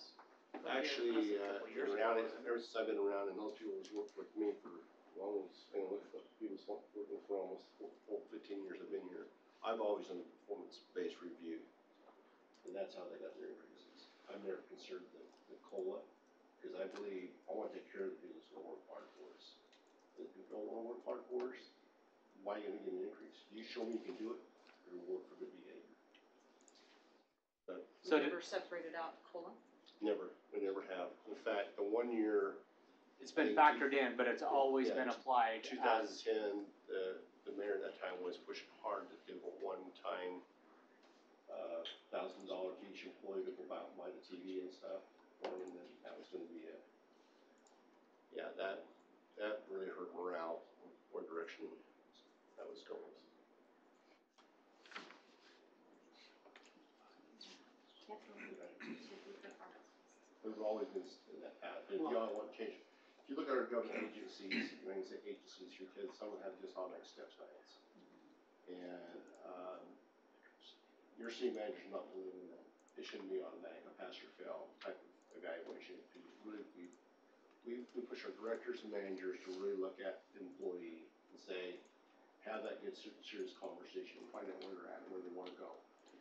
Actually,
couple years
around,
ago, wasn't it?
ever since I've been around, and those people who's worked with me for almost, look at the people who's working for almost 15 years I've been here, I've always done a performance-based review, and that's how they got their increases. I've never considered the COLA, because I believe I want to take care of the people who's going to work hard for us. If you don't want to work hard for us, why are you going to get an increase? You show me you can do it, you're reward for good behavior. But
We never separated out COLA?
never, we never have. In fact, the 1 year,
It's been factored in, but it's always been applied as.
2010, the mayor at that time was pushing hard to do a one-time, $1,000 to each employee to go out and buy the TV and stuff, and then that was gonna be it. Yeah, that really hurt morale, what direction that was going. We've always been in that path, if you all want to change, if you look at our government agencies, when I say agencies, because some have just automatic step science. And, your city manager's not delivering that, it shouldn't be automatic, a pass or fail type of evaluation. We push our directors and managers to really look at the employee and say, have that good serious conversation, find out where they're at and where they wanna go.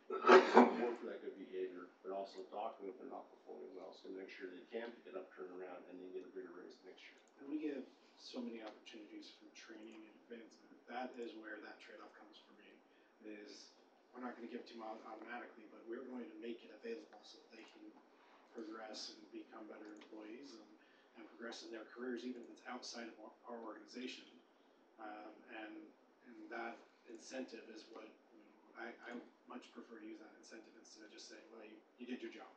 Work for that good behavior, but also document if they're not performing well, so make sure they can pick it up, turn around, and then get a bigger raise next year.
And we give so many opportunities for training and advancement. That is where that trade-off comes for me, is we're not gonna give it to them automatically, but we're going to make it available so that they can progress and become better employees and progress in their careers, even if it's outside of our organization. And that incentive is what, I much prefer to use that incentive instead of just saying, well, you did your job,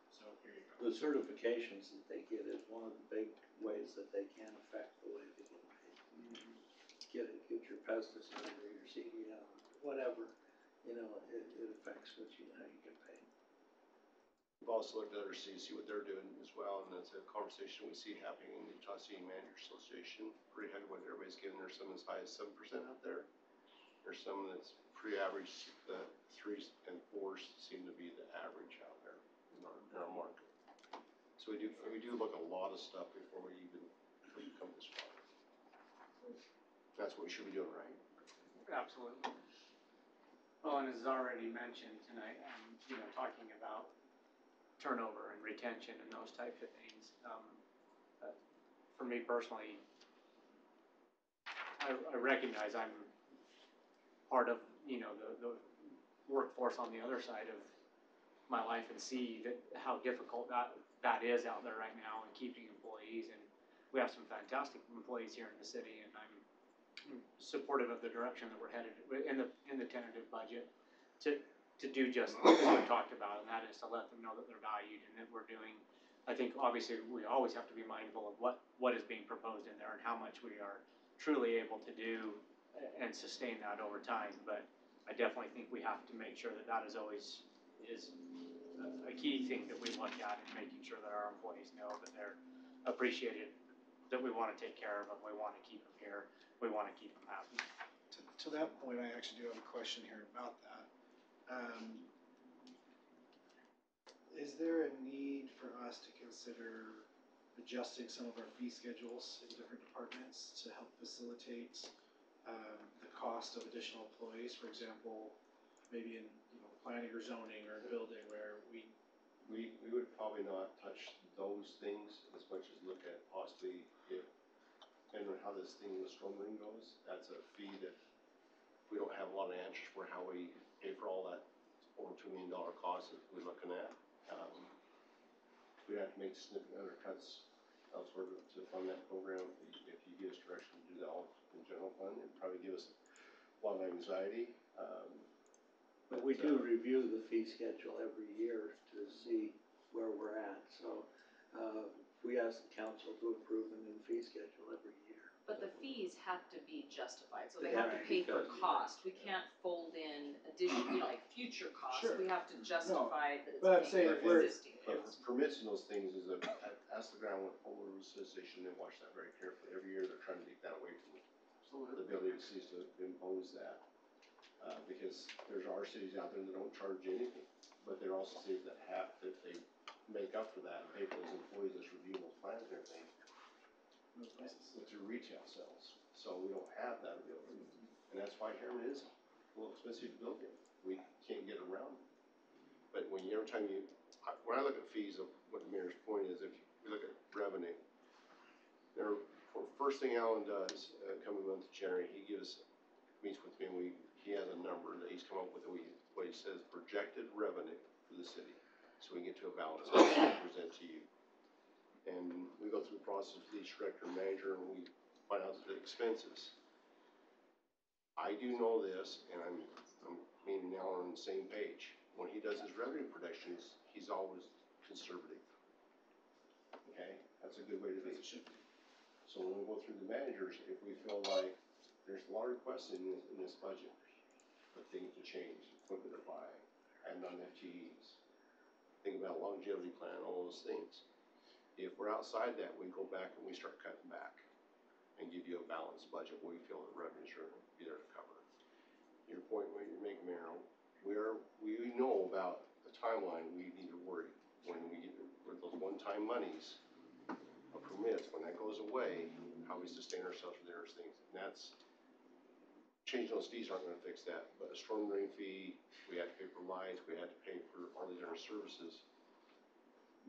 so here you go.
The certifications that they get is one of the big ways that they can affect the way they get paid. Get your pesticide or your CDL, whatever, it affects how you get paid.
We've also looked at other cities, see what they're doing as well, and that's a conversation we see happening in the Utah City Managers Association. Pretty heavyweight, everybody's giving there some as high as 7% out there. There's some that's pretty average, the 3s and 4s seem to be the average out there in our market. So we do look at a lot of stuff before we even come this far. That's what we should be doing, right?
Absolutely. Well, and as already mentioned tonight, talking about turnover and retention and those types of things. For me personally, I recognize I'm part of, the workforce on the other side of my life and see how difficult that is out there right now and keeping employees. And we have some fantastic employees here in the city, and I'm supportive of the direction that we're headed in the tentative budget to do just what we talked about, and that is to let them know that they're valued and that we're doing. I think obviously we always have to be mindful of what is being proposed in there and how much we are truly able to do and sustain that over time. But I definitely think we have to make sure that is always a key thing that we look at, in making sure that our employees know that they're appreciated, that we want to take care of them, we want to keep them here, we want to keep them happy.
To that point, I actually do have a question here about that. Is there a need for us to consider adjusting some of our fee schedules in different departments to help facilitate the cost of additional employees? For example, maybe in planning or zoning or building, where we
would probably not touch those things as much as look at possibly and how this thing with storming goes. That's a fee that we don't have a lot of answers for, how we pay for all that over $2 million cost that we're looking at. We'd have to make significant undercuts elsewhere to fund that program. If you give us direction to do that all in general fund, it'd probably give us a lot of anxiety.
But we do review the fee schedule every year to see where we're at, so, we ask the council to approve a new fee schedule every year.
But the fees have to be justified, so they
They
have to
have to
pay
be
for
justified.
cost. We can't fold in additional, like future costs.
Sure.
We have to justify that
But I'm
it's
saying
paying
if
for
we're-
existing
But
costs.
permits and those things is ask the groundwater association and watch that very carefully. Every year they're trying to take that away from the ability of cities to impose that. Because there's our cities out there that don't charge anything, but there are also cities that have, that they make up for that and pay for those employees that's reviewing those plans and everything. With your retail sales, so we don't have that ability, and that's why Herriman is a little expensive to build in. We can't get around it. But when every time when I look at fees, what the mayor's point is, if you look at revenue, for first thing Alan does, coming month of January, he meets with me, and he has a number that he's come up with, what he says, projected revenue for the city, so we can get to a balance and present to you. And we go through the process with each director and manager, and we find out the expenses. I do know this, and me and Alan are on the same page. When he does his revenue predictions, he's always conservative. Okay, that's a good way to be. So when we go through the managers, if we feel like there's a lot of requests in this budget, but things to change, equipment to buy, add on FTEs, think about longevity plan, all those things. If we're outside that, we go back and we start cutting back and give you a balanced budget where we feel the revenues are be there to cover it. Your point where you're making, Mayor, we know about the timeline we need to worry when we get with those one-time monies of permits, when that goes away, how we sustain ourselves for those things. And that's, changing those fees aren't gonna fix that, but a storm drain fee, we had to pay for lights, we had to pay for all these other services.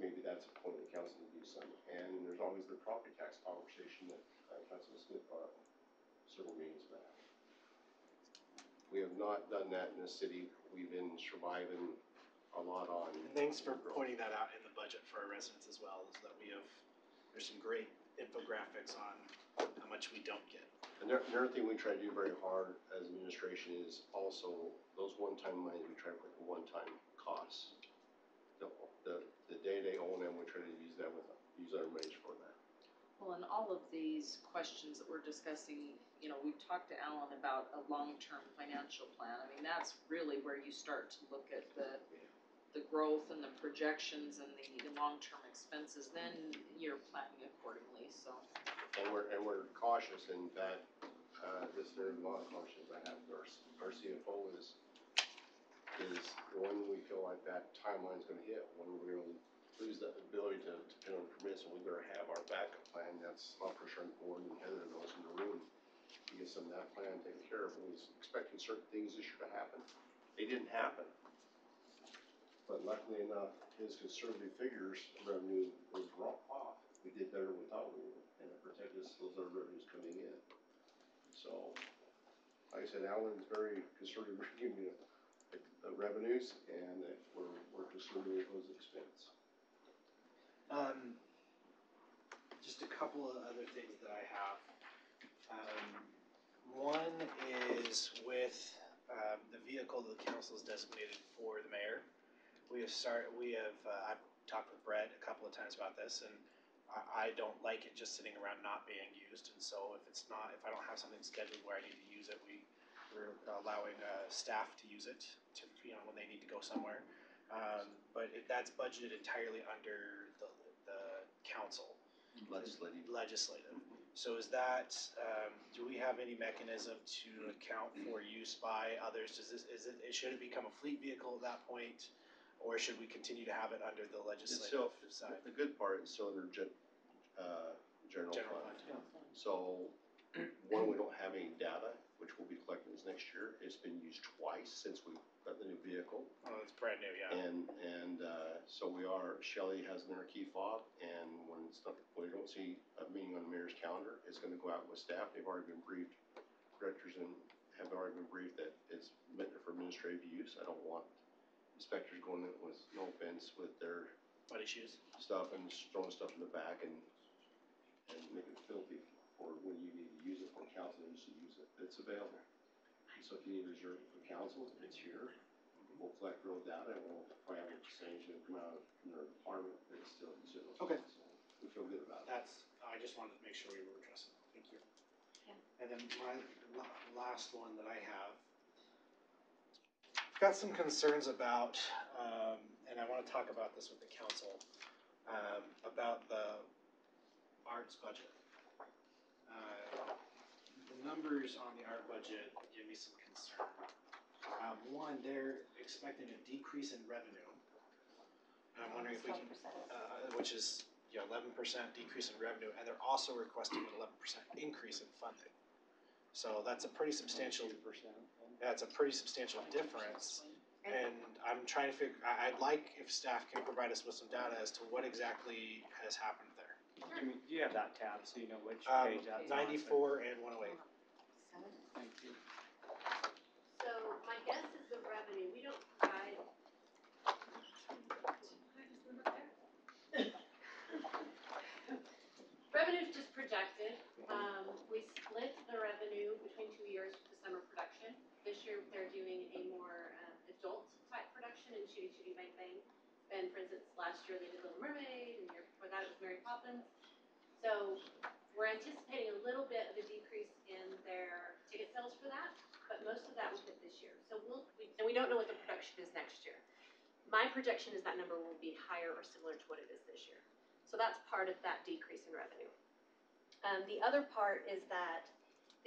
Maybe that's a point that council can do something. And there's always the property tax conversation that Councilman Smith brought up several meetings back. We have not done that in this city. We've been surviving a lot on.
And thanks for pointing that out in the budget for our residents as well, is that there's some great infographics on how much we don't get.
And another thing we try to do very hard as administration is also those one-time monies, we try to put the one-time costs. The day-to-day O&M, we try to use our monies for that.
Well, in all of these questions that we're discussing, we've talked to Alan about a long-term financial plan. I mean, that's really where you start to look at the growth and the projections and the long-term expenses, then you're planning accordingly, so.
And we're cautious. In fact, there's a lot of caution I have. Our CFO is when we feel like that timeline's gonna hit, when we're gonna lose that ability to depend on permits, and we better have our backup plan. That's a lot of pressure on the board and Heather knows in the room to get some of that plan taken care of. We was expecting certain things this year to happen. They didn't happen. But luckily enough, his conservative figures revenue was off. We did better than we thought we would, and it protected us those other revenues coming in. So, like I said, Alan's very conservative reviewing the revenues, and that we're conservative with those expense.
Just a couple of other things that I have. One is with the vehicle that the council has designated for the mayor. I've talked with Brett a couple of times about this, and I don't like it just sitting around not being used. And so if I don't have something scheduled where I need to use it, we're allowing staff to use it to, when they need to go somewhere. But that's budgeted entirely under the council. Legislative. So is that, do we have any mechanism to account for use by others? Should it become a fleet vehicle at that point? Or should we continue to have it under the legislative side?
The good part is still under general fund. So, one, we don't have any data, which we'll be collecting this next year. It's been used twice since we got the new vehicle.
Oh, it's brand new, yeah.
And so Shelley has in her key fob, and when we don't see a meeting on the mayor's calendar, it's gonna go out with staff. They've already been briefed, directors have already been briefed that it's meant for administrative use. I don't want inspectors going in with, no offense, with their
Muddy shoes
stuff and throwing stuff in the back and make it filthy for when you need to use it, for council needs to use it. It's available. So if you need to reserve it for council, it's here. collect real data, and we'll probably have a percentage that come out of their department, but it's still zero.
Okay.
So we feel good about it.
I just wanted to make sure we were addressing that. Thank you.
Yeah.
And then my last one that I have, got some concerns about, and I want to talk about this with the council, about the arts budget. The numbers on the art budget give me some concern. One, they're expecting a decrease in revenue. I'm wondering if we can, which is 11% decrease in revenue, and they're also requesting an 11% increase in funding. So that's a pretty substantial. That's a pretty substantial difference, and I'm trying to figure. I'd like if staff can provide us with some data as to what exactly has happened there.
Do you have that tab so you know which page that's on?
94 and 108.
Thank you.
So my guess is the revenue, we don't provide. Revenue's just projected. We split the revenue between 2 years for the summer production. This year they're doing a more adult type production in Shooty Shooty Bang Bang. And for instance, last year they did Little Mermaid, and the year before that it was Mary Poppins. So we're anticipating a little bit of a decrease in their ticket sales for that, but most of that will hit this year. So and we don't know what the production is next year. My projection is that number will be higher or similar to what it is this year. So that's part of that decrease in revenue. The other part is that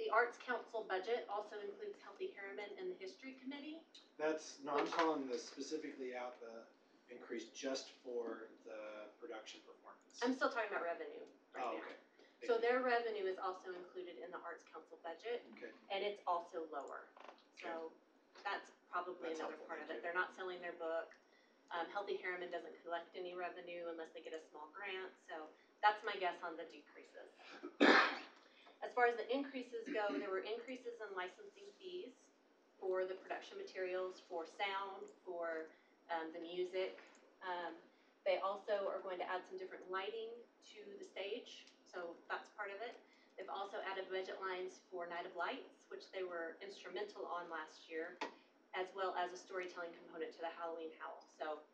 the Arts Council budget also includes Healthy Herriman and the History Committee.
I'm calling this specifically out the increase just for the production performance.
I'm still talking about revenue right now.
Okay.
So their revenue is also included in the Arts Council budget,
Okay.
and it's also lower. So that's probably another part of it. They're not selling their book. Healthy Herriman doesn't collect any revenue unless they get a small grant. So that's my guess on the decreases. As far as the increases go, there were increases in licensing fees for the production materials, for sound, for the music. They also are going to add some different lighting to the stage, so that's part of it. They've also added budget lines for Night of Lights, which they were instrumental on last year, as well as a storytelling component to the Halloween Howl. So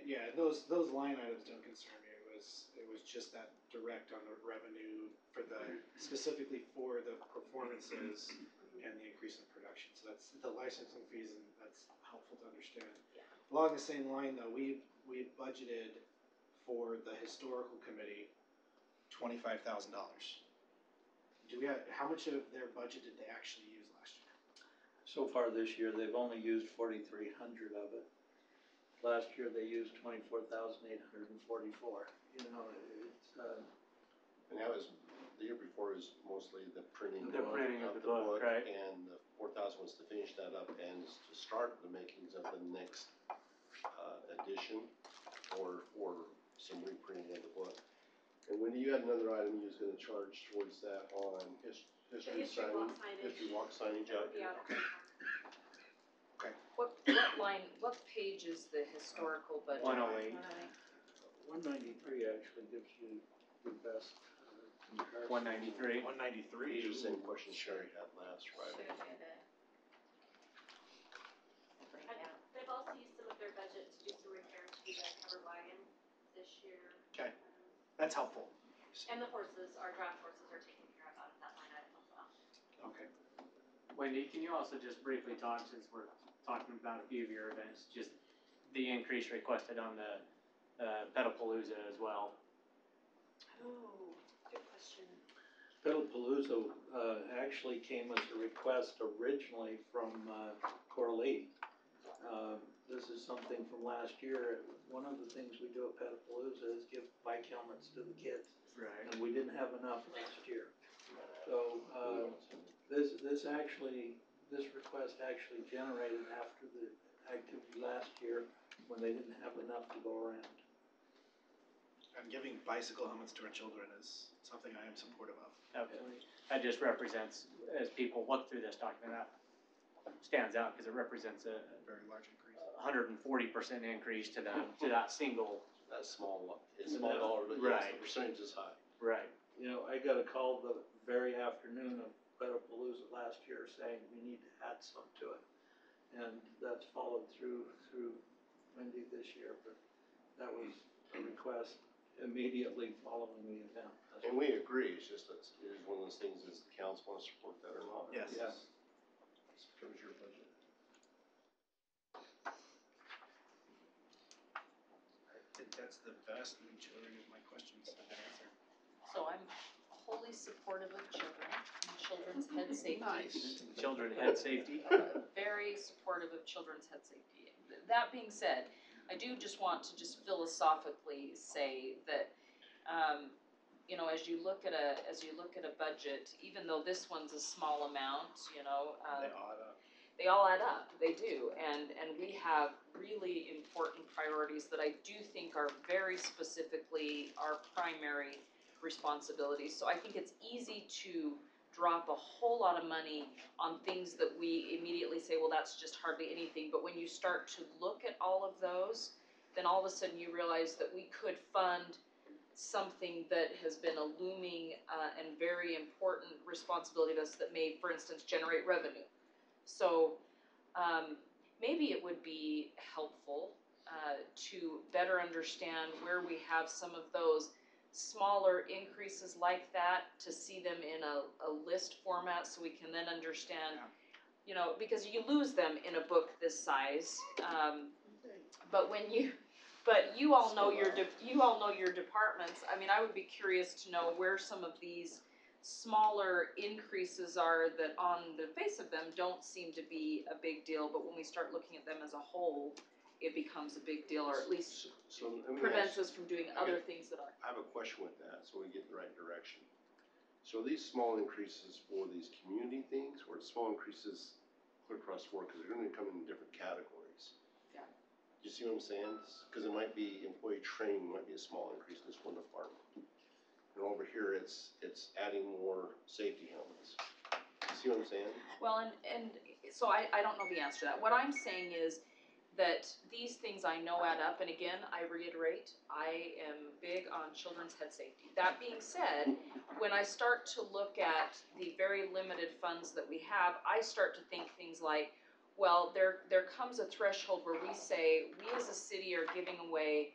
yeah, those line items don't concern me. It was just that direct on the revenue for the specifically for the performances and the increase in production. So that's the licensing fees, and that's helpful to understand.
Yeah.
Along the same line, though, we budgeted for the historical committee $25,000. How much of their budget did they actually use last year?
So far this year, they've only used 4,300 of it. Last year, they used 24,844. You know, it's,
And that was, the year before was mostly the printing
The printing of the book, right.
And the 4,000 was to finish that up and to start the makings of the next edition or some reprinting of the book. And Wendy, you had another item you was gonna charge towards that on history
walk
signage.
signage.
History walk signage out there.
Yeah.
What line, what page is the historical budget?
108.
193 actually gives you the best comparison.
193.
193.
These are the same questions Sherry had last Friday.
They've also used some of their budget to do some repairs to the covered wagon this year.
Okay, that's helpful.
And the horses, our draft horses are taken care of out of that line item as well.
Okay.
Wendy, can you also just briefly talk, since we're talking about a few of your events, just the increase requested on the Pedalpalooza as well?
Oh, good question.
Pedalpalooza actually came as a request originally from Corley. This is something from last year. One of the things we do at Pedalpalooza is give bike helmets to the kids.
Right.
And we didn't have enough last year. So this request actually generated after the activity last year when they didn't have enough to go around.
And giving bicycle helmets to our children is something I am supportive of.
Absolutely. That just represents, as people look through this document, that stands out because it represents a
Very large increase.
140% increase to that single.
That small one. It's
Small,
small, but
right.
yes, the percentage is high.
Right.
You know, I got a call the very afternoon of Pedalpalooza last year saying we need to add some to it. And that's followed through Wendy this year, but that was a request immediately following the event.
And we agree, it's just that it is one of those things, is the council want to support that or not?
Yes.
Yeah.
It was your budget.
I think that's the vast majority of my questions have been answered.
So I'm wholly supportive of children and children's head safety.
Nice.
Children head safety.
Very supportive of children's head safety. That being said, I do just want to just philosophically say that, you know, as you look at a budget, even though this one's a small amount, you know, they all add up. They do, and we have really important priorities that I do think are very specifically our primary responsibilities. So I think it's easy to drop a whole lot of money on things that we immediately say, well, that's just hardly anything. But when you start to look at all of those, then all of a sudden you realize that we could fund something that has been a looming and very important responsibility of us that may, for instance, generate revenue. So maybe it would be helpful to better understand where we have some of those smaller increases like that, to see them in a list format so we can then understand, you know, because you lose them in a book this size. But you all know your departments. I mean, I would be curious to know where some of these smaller increases are that on the face of them don't seem to be a big deal, but when we start looking at them as a whole, it becomes a big deal, or at least
So let me
prevents
ask,
us from doing other things that are.
I have a question with that, so we get in the right direction. So these small increases for these community things, or small increases clear across the board, because they're gonna come in different categories.
Yeah.
You see what I'm saying? Because it might be employee training, might be a small increase in this one department. And over here, it's adding more safety helmets. You see what I'm saying?
Well, and so I don't know the answer to that. What I'm saying is that these things I know add up, and again, I reiterate, I am big on children's head safety. That being said, when I start to look at the very limited funds that we have, I start to think things like, well, there comes a threshold where we say, we as a city are giving away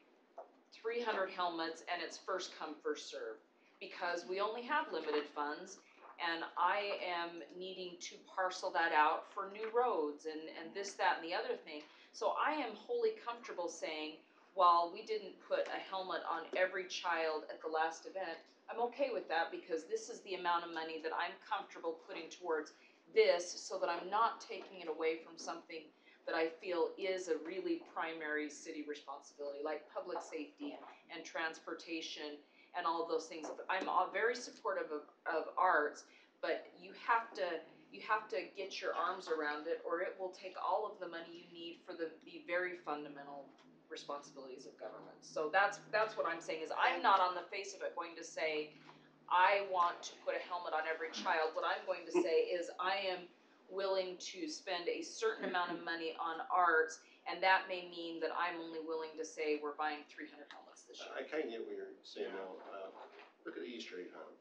300 helmets, and it's first come, first serve, because we only have limited funds, and I am needing to parcel that out for new roads and this, that, and the other thing. So I am wholly comfortable saying, while we didn't put a helmet on every child at the last event, I'm okay with that, because this is the amount of money that I'm comfortable putting towards this, so that I'm not taking it away from something that I feel is a really primary city responsibility, like public safety and transportation and all of those things. I'm very supportive of arts, but you have to get your arms around it, or it will take all of the money you need for the very fundamental responsibilities of government. So that's what I'm saying, is I'm not on the face of it going to say, I want to put a helmet on every child. What I'm going to say is I am willing to spend a certain amount of money on arts, and that may mean that I'm only willing to say we're buying 300 helmets this year.
I kind of get what you're saying now. Look at the Easter egg hunt.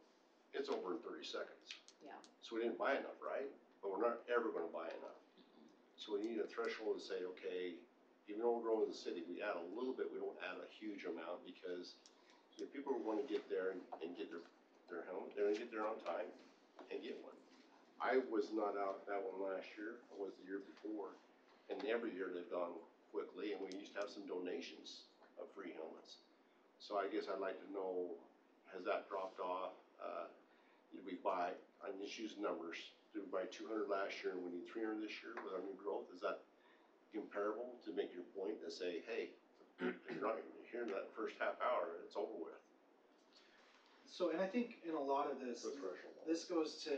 It's over in 30 seconds.
Yeah.
So we didn't buy enough, right? But we're not ever going to buy enough. So we need a threshold to say, okay, even though we're growing the city, we add a little bit, we don't add a huge amount, because if people want to get there and get their helmet, they're going to get there on time and get one. I was not out that one last year. I was the year before. And every year they've gone quickly, and we used to have some donations of free helmets. So I guess I'd like to know, has that dropped off? Did we buy, I'm just using numbers, did we buy 200 last year and we need 300 this year with our new growth? Is that comparable to make your point to say, hey, if you're not here in that first half hour, it's over with?
So, and I think in a lot of this goes to,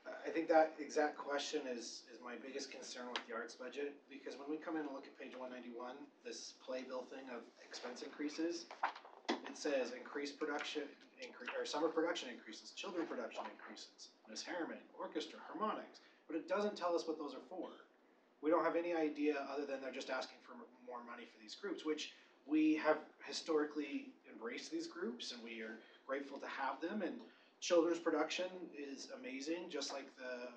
I think that exact question is my biggest concern with the arts budget, because when we come in and look at page 191, this playbill thing of expense increases, it says increased production, or summer production increases, children production increases, Miss Herriman, orchestra, harmonics, but it doesn't tell us what those are for. We don't have any idea other than they're just asking for more money for these groups, which we have historically embraced these groups, and we are grateful to have them, and children's production is amazing, just like the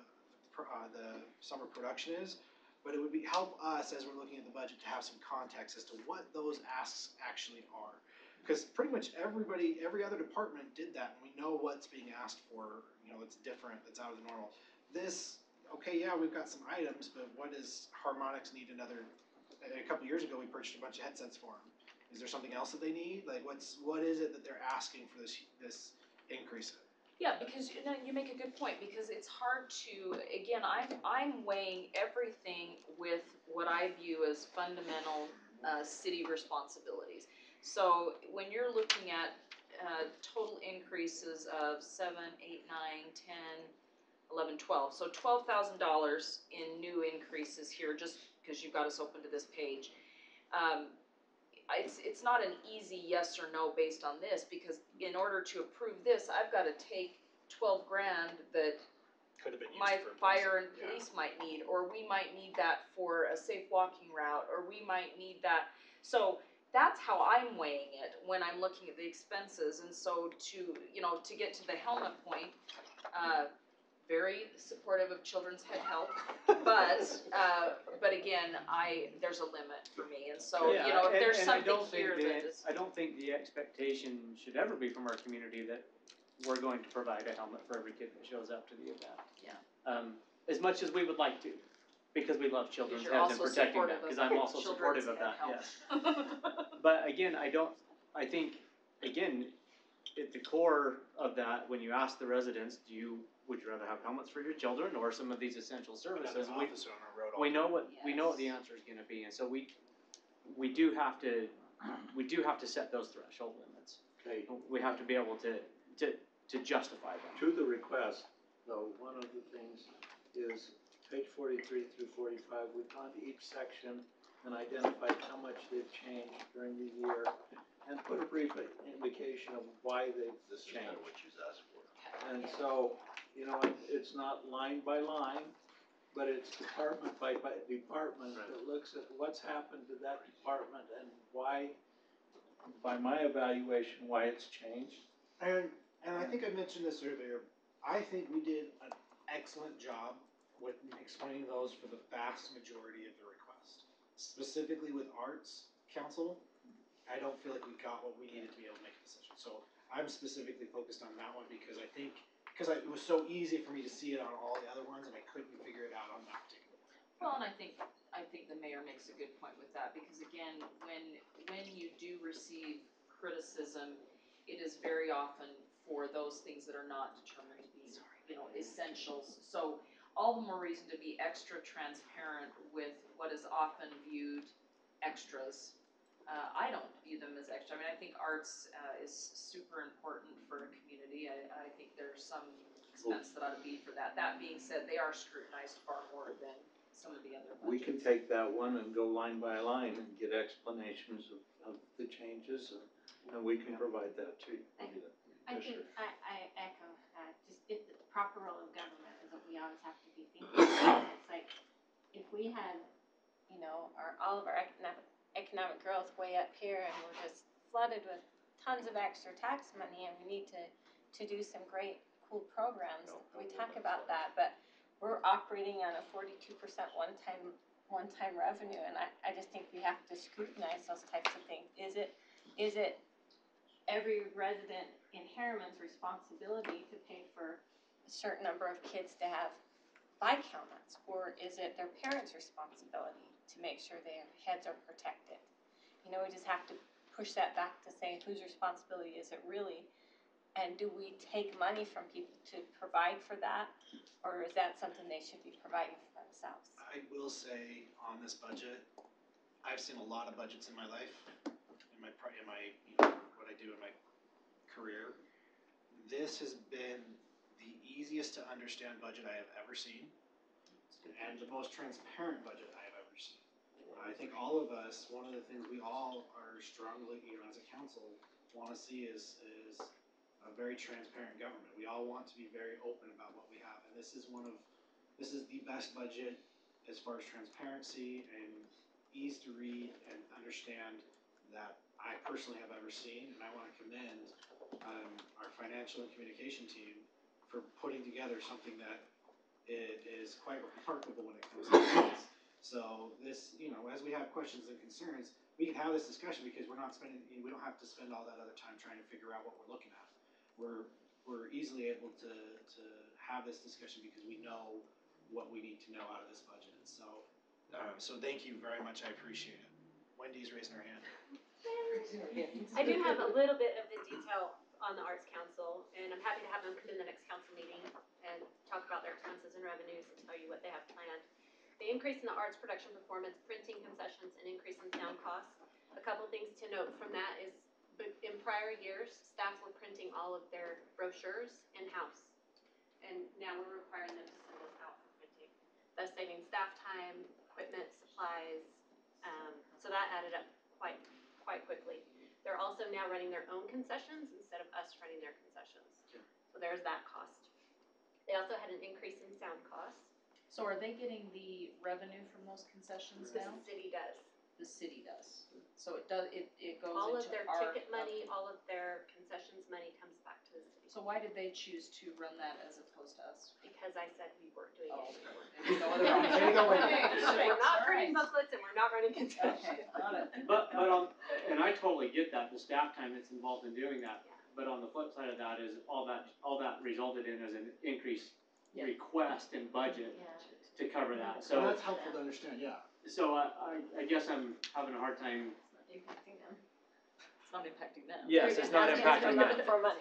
summer production is, but it would help us as we're looking at the budget to have some context as to what those asks actually are. Because pretty much every other department did that, and we know what's being asked for, it's different, it's out of the normal. This, okay, yeah, we've got some items, but what does Harmonics need a couple years ago we purchased a bunch of headsets for them. Is there something else that they need? Like what is it that they're asking for this increase in?
Yeah, because you make a good point, because it's hard to, again, I'm weighing everything with what I view as fundamental city responsibilities. So when you're looking at total increases of 7, 8, 9, 10, 11, 12, so $12,000 in new increases here, just because you've got us open to this page. It's not an easy yes or no based on this, because in order to approve this, I've got to take $12,000 that
Could have been used
my
for
fire and police might need, or we might need that for a safe walking route, or we might need that. So that's how I'm weighing it when I'm looking at the expenses. And so to get to the helmet point, very supportive of Children's Head Health, but again, there's a limit for me, and so if there's something here that is.
I don't think the expectation should ever be from our community that we're going to provide a helmet for every kid that shows up to the event.
Yeah.
As much as we would like to, because we love children's
You're
heads and
also
protecting them.
supportive
Because
of
I'm also
Children's
supportive of that.
Head
Yes. But again, I think at the core of that, when you ask the residents, would you rather have helmets for your children or some of these essential services? We know what the answer is going to be, and so we do have to set those threshold limits.
Okay.
We have to be able to justify them.
To the request, though, one of the things is page 43 through 45. We've gone to each section and identified how much they've changed during the year, and put a brief indication of why they've
This is
changed.
kind of what you've asked for.
And so, it's not line by line, but it's department by department that looks at what's happened to that department and why, by my evaluation, why it's changed.
And I think I mentioned this earlier. I think we did an excellent job with explaining those for the vast majority of the request. Specifically with Arts Council, I don't feel like we got what we needed to be able to make a decision. So I'm specifically focused on that one because it was so easy for me to see it on all the other ones, and I couldn't figure it out on that particular one.
Well, and I think the mayor makes a good point with that, because again, when you do receive criticism, it is very often for those things that are not determined to be, essentials. So all the more reason to be extra transparent with what is often viewed extras. I don't view them as extra. I mean, I think arts is super important for a community. I think there's some expense that ought to be for that. That being said, they are scrutinized far more than some of the other budgets.
We can take that one and go line by line and get explanations of the changes, and we can provide that too.
I think I echo just the proper role of government is what we always have to be thinking about. It's like if we had, all of our economic growth way up here, and we're just flooded with tons of extra tax money, and we need to do some great, cool programs. We talk about that, but we're operating on a 42% one-time revenue, and I just think we have to scrutinize those types of things. Is it every resident in Herriman's responsibility to pay for a certain number of kids to have bike helmets, or is it their parents' responsibility to make sure their heads are protected? We just have to push that back to say, whose responsibility is it really? And do we take money from people to provide for that, or is that something they should be providing for themselves?
I will say on this budget, I've seen a lot of budgets in my life, in my what I do in my career. This has been the easiest to understand budget I have ever seen, and the most transparent budget I have ever seen. I think all of us, one of the things we all are strongly, as a council, want to see is a very transparent government. We all want to be very open about what we have, and this is the best budget as far as transparency and ease to read and understand that I personally have ever seen. And I want to commend our financial and communication team for putting together something that is quite remarkable when it comes to this. So this, as we have questions and concerns, we can have this discussion because we don't have to spend all that other time trying to figure out what we're looking at. We're easily able to have this discussion because we know what we need to know out of this budget. So thank you very much. I appreciate it. Wendy's raising her hand.
I do have a little bit of the detail on the Arts Council, and I'm happy to have them come in the next council meeting and talk about their expenses and revenues and tell you what they have planned. The increase in the arts production performance, printing concessions, and increase in sound costs. A couple things to note from that is, in prior years, staff were printing all of their brochures in-house, and now we're requiring them to send us out for printing, thus saving staff time, equipment, supplies, so that added up quite quickly. They're also now running their own concessions instead of us running their concessions. So there's that cost. They also had an increase in sound costs.
So are they getting the revenue from those concessions now?
The city does.
The city does. So it goes
All of
into
their
our.
ticket money, all of their concessions money comes back to the city.
So why did they choose to run that as opposed to us?
Because I said we weren't doing it anymore.
There's no other option. There you go.
We're not printing booklets and we're not running concessions.
Okay, got it.
But and I totally get that, the staff time that's involved in doing that. But on the flip side of that is all that resulted in is an increased request in budget to cover that. So
that's helpful to understand, yeah.
So I guess I'm having a hard time.
Impacting them.
It's not impacting them.
Yes, it's not impacting them.
For money.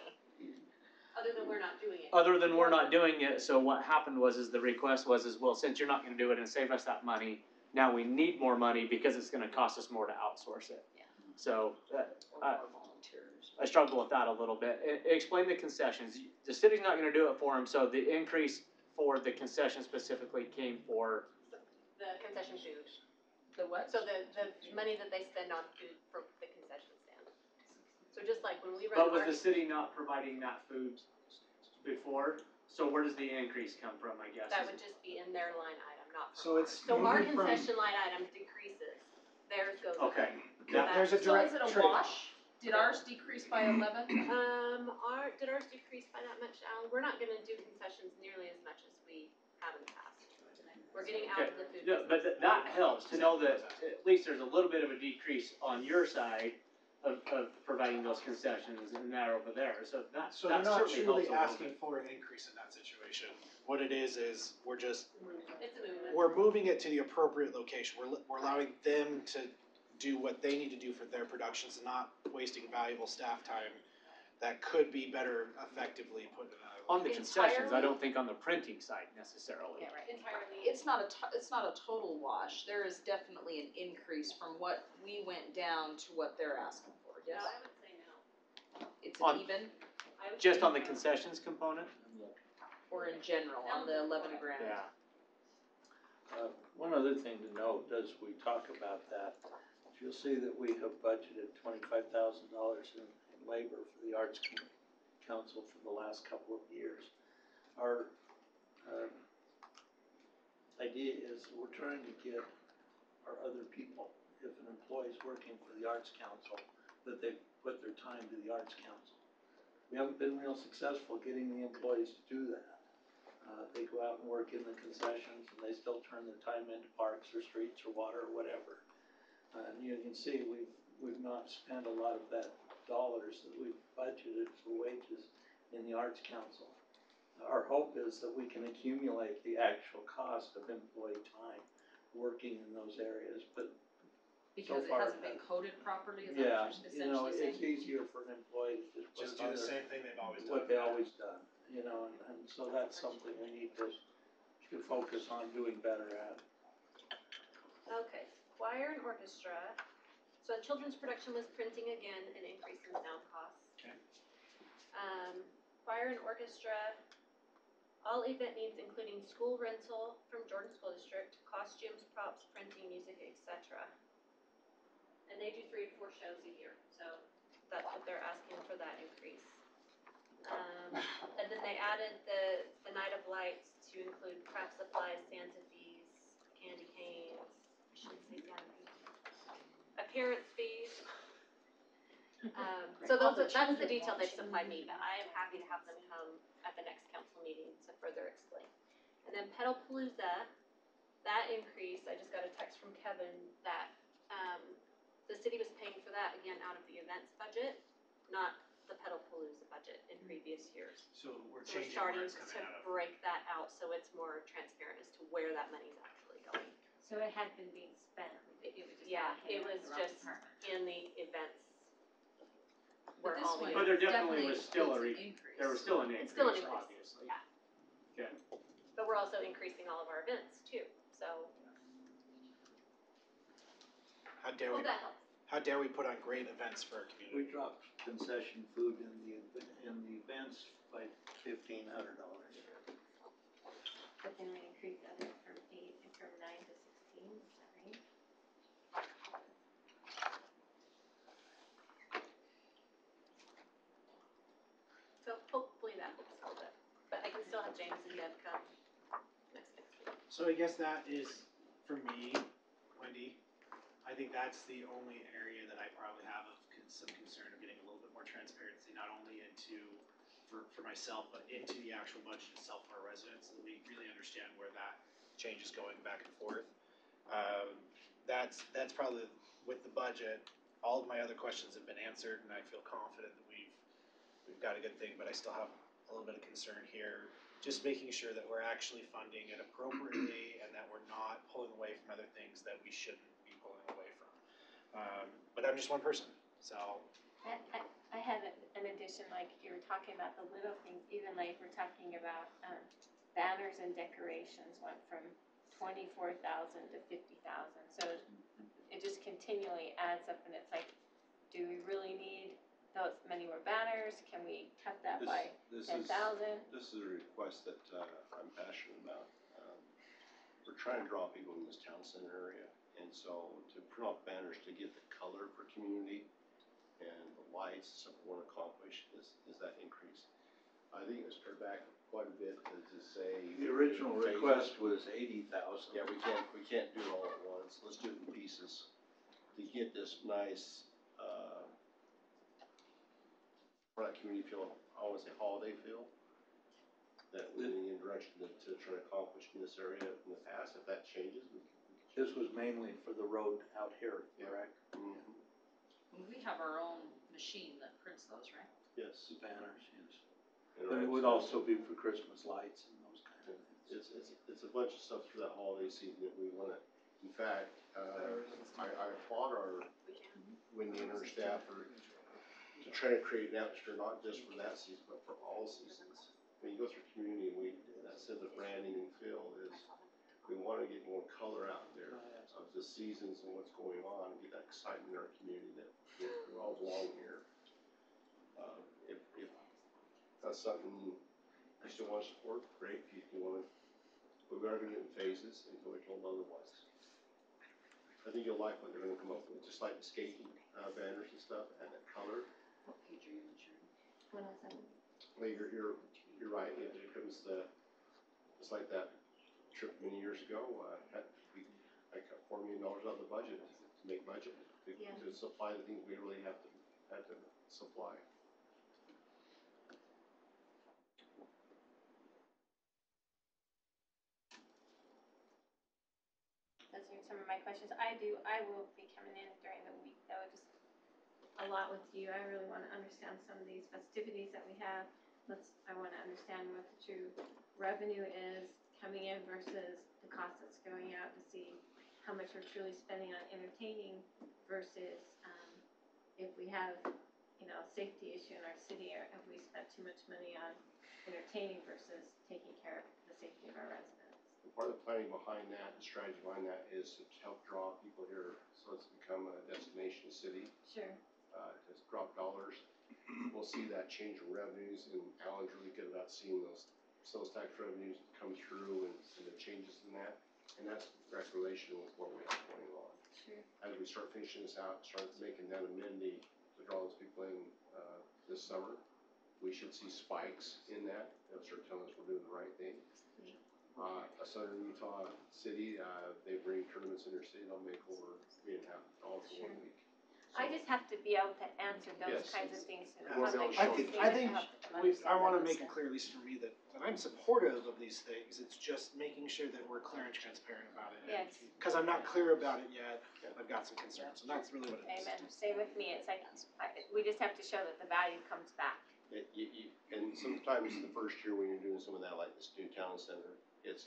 Other than we're not doing it.
Other than we're not doing it, so what happened was the request was well, since you're not gonna do it and save us that money, now we need more money because it's gonna cost us more to outsource it.
Yeah.
So,
Or volunteers.
I struggle with that a little bit. Explain the concessions. The city's not gonna do it for them, so the increase for the concession specifically came for.
The concession food.
The what?
So the money that they spend on food for the concession stand. So just like when we run
But was
our.
the city not providing that food before? So where does the increase come from, I guess?
That would just be in their line item, not
So
from
it's
ours. So our
moving from-
concession line item decreases, theirs goes up.
Okay.
So that-
There's a
So
direct
is it a
trade.
wash? Did ours decrease by 11?
Did ours decrease by that much, Alan? We're not gonna do concessions nearly as much as we have in the past. We're getting out of the food
Yeah,
business.
but that helps to know that at least there's a little bit of a decrease on your side of providing those concessions and that over there, so that
So they're not
certainly helps
truly
a little
asking
bit.
for an increase in that situation. What it is we're just,
It's a movement.
we're moving it to the appropriate location. We're allowing them to do what they need to do for their productions and not wasting valuable staff time that could be better effectively put in another
On the
location.
concessions, I don't think on the printing side necessarily.
Yeah, right, entirely.
It's not a total wash. There is definitely an increase from what we went down to what they're asking for,
No,
yes?
I would say no.
It's
On-
an even,
I would
Just
say
on the
no.
concessions component?
or in general, on the 11 grand?
Yeah.
One other thing to note as we talk about that, you'll see that we have budgeted $25,000 in labor for the Arts Council for the last couple of years. Our idea is we're trying to get our other people, if an employee's working for the Arts Council, that they put their time to the Arts Council. We haven't been real successful getting the employees to do that. They go out and work in the concessions and they still turn their time into parks or streets or water or whatever. And you can see we've not spent a lot of that dollars that we've budgeted for wages in the Arts Council. Our hope is that we can accumulate the actual cost of employee time working in those areas, but
Because it
far,
hasn't been coded properly, is that
yeah,
what you're
you know,
essentially
it's
saying?
easier for an employee to
Just
just
do
put
the
on their,
same thing they've always done.
what they always done, you know, and so that's something we need to focus on doing better at.
Okay, choir and orchestra. So children's production was printing again, an increase in sound costs.
Okay.
Choir and orchestra, all event needs including school rental from Jordan School District, costumes, props, printing, music, etc. And they do 3 to 4 shows a year, so that's what they're asking for that increase. And then they added the Night of Lights to include craft supplies, Santa fees, candy canes, I shouldn't say Santa fees, appearance fees. So that's the detail they've supplied me, but I am happy to have them come at the next council meeting to further explain. And then Pedalpalooza, that increase, I just got a text from Kevin that, the city was paying for that, again, out of the events budget, not the Pedalpalooza budget in previous years.
So we're
So we're
changing
starting
where it's coming
to
out of.
break that out, so it's more transparent as to where that money's actually going.
So it had been being spent, it was just
Yeah,
allocated
it
to
was
the wrong
just
department.
in the events.
But
Where
this
all the
one
But there definitely
definitely
was still a
includes an increase.
there was still an increase,
It's still an increase,
obviously.
yeah.
Okay.
But we're also increasing all of our events too, so,
How dare we,
well, that helps.
how dare we put on great events for our
We
community?
dropped concession food in the events by $1,500.
But then we increased the other from 9 to 16, is that right?
So hopefully that helps a little bit, but I can still have James and Deb come next week.
So I guess that is, for me, Wendy, I think that's the only area that I probably have of some concern of getting a little bit more transparency, not only into, for myself, but into the actual budget itself for our residents, so that we really understand where that change is going back and forth. That's probably, with the budget, all of my other questions have been answered, and I feel confident that we've got a good thing, but I still have a little bit of concern here. Just making sure that we're actually funding it appropriately and that we're not pulling away from other things that we shouldn't be pulling away from. But I'm just one person, so.
I had an addition, like you were talking about the little things, even like we're talking about, banners and decorations went from 24,000 to 50,000, so it just continually adds up, and it's like, do we really need those many more banners? Can we cut that by
This
10,000?
This is a request that, I'm passionate about. We're trying to draw people in this town center area, and so to print off banners to get the color for community and the lights, stuff we want to accomplish is that increase. I think it's turned back quite a bit to say.
The original request was 80,000.
Yeah, we can't do it all at once. Let's do it in pieces to get this nice, for that community feel, I wanna say holiday feel, that we're moving in direction to try to accomplish in this area in the past. If that changes, we can.
This was mainly for the road out here, correct?
Mm-hmm.
We have our own machine that prints those, right?
Yes.
The banners, yes.
And
But it would also be for Christmas lights and those kind of things.
It's a bunch of stuff through that holiday season that we wanna, in fact, I applaud our Wendy and her staff for to try to create an atmosphere, not just for that season, but for all seasons. When you go through community, that sense of branding and feel is, we wanna get more color out there of the seasons and what's going on, and get that excitement in our community that we all belong here. If that's something you still wanna support, great, if you wanna, but we are gonna do it in phases until we're told otherwise. I think you'll like what they're gonna come up with, just like the skating, banners and stuff, and that color.
What page are you on, Sharon?
107.
Well, you're right, it becomes it's like that trip many years ago, I cut $4 million out of the budget to make budget, to supply the things we really had to supply.
Those are some of my questions. I will be coming in during the week though, just a lot with you. I really wanna understand some of these festivities that we have. I wanna understand what the true revenue is coming in versus the cost that's going out, to see how much we're truly spending on entertaining versus, if we have, safety issue in our city, or have we spent too much money on entertaining versus taking care of the safety of our residents.
Part of the planning behind that, the strategy behind that is to help draw people here, so it's become a destination city.
Sure.
To drop dollars. We'll see that change in revenues, and Alan's really good about seeing those sales tax revenues come through and the changes in that. And that's direct relation with what we have going on.
Sure.
As we start finishing this out, start making that amenity to draw those people in this summer, we should see spikes in that. They'll start telling us we're doing the right thing. A Southern Utah city, they bring tournaments in their city, they'll make over $3,500 for 1 week.
I just have to be able to answer those
Yes.
kinds of things to the
You wanna be
public.
able to show
I
them.
think I wanna make it clear, at least for me, that I'm supportive of these things, it's just making sure that we're clear and transparent about it.
Yes.
Cause I'm not clear about it yet, I've got some concerns, and that's really what it is.
Amen. Same with me. It's like, we just have to show that the value comes back.
And sometimes the first year when you're doing some of that, like this new town center, it's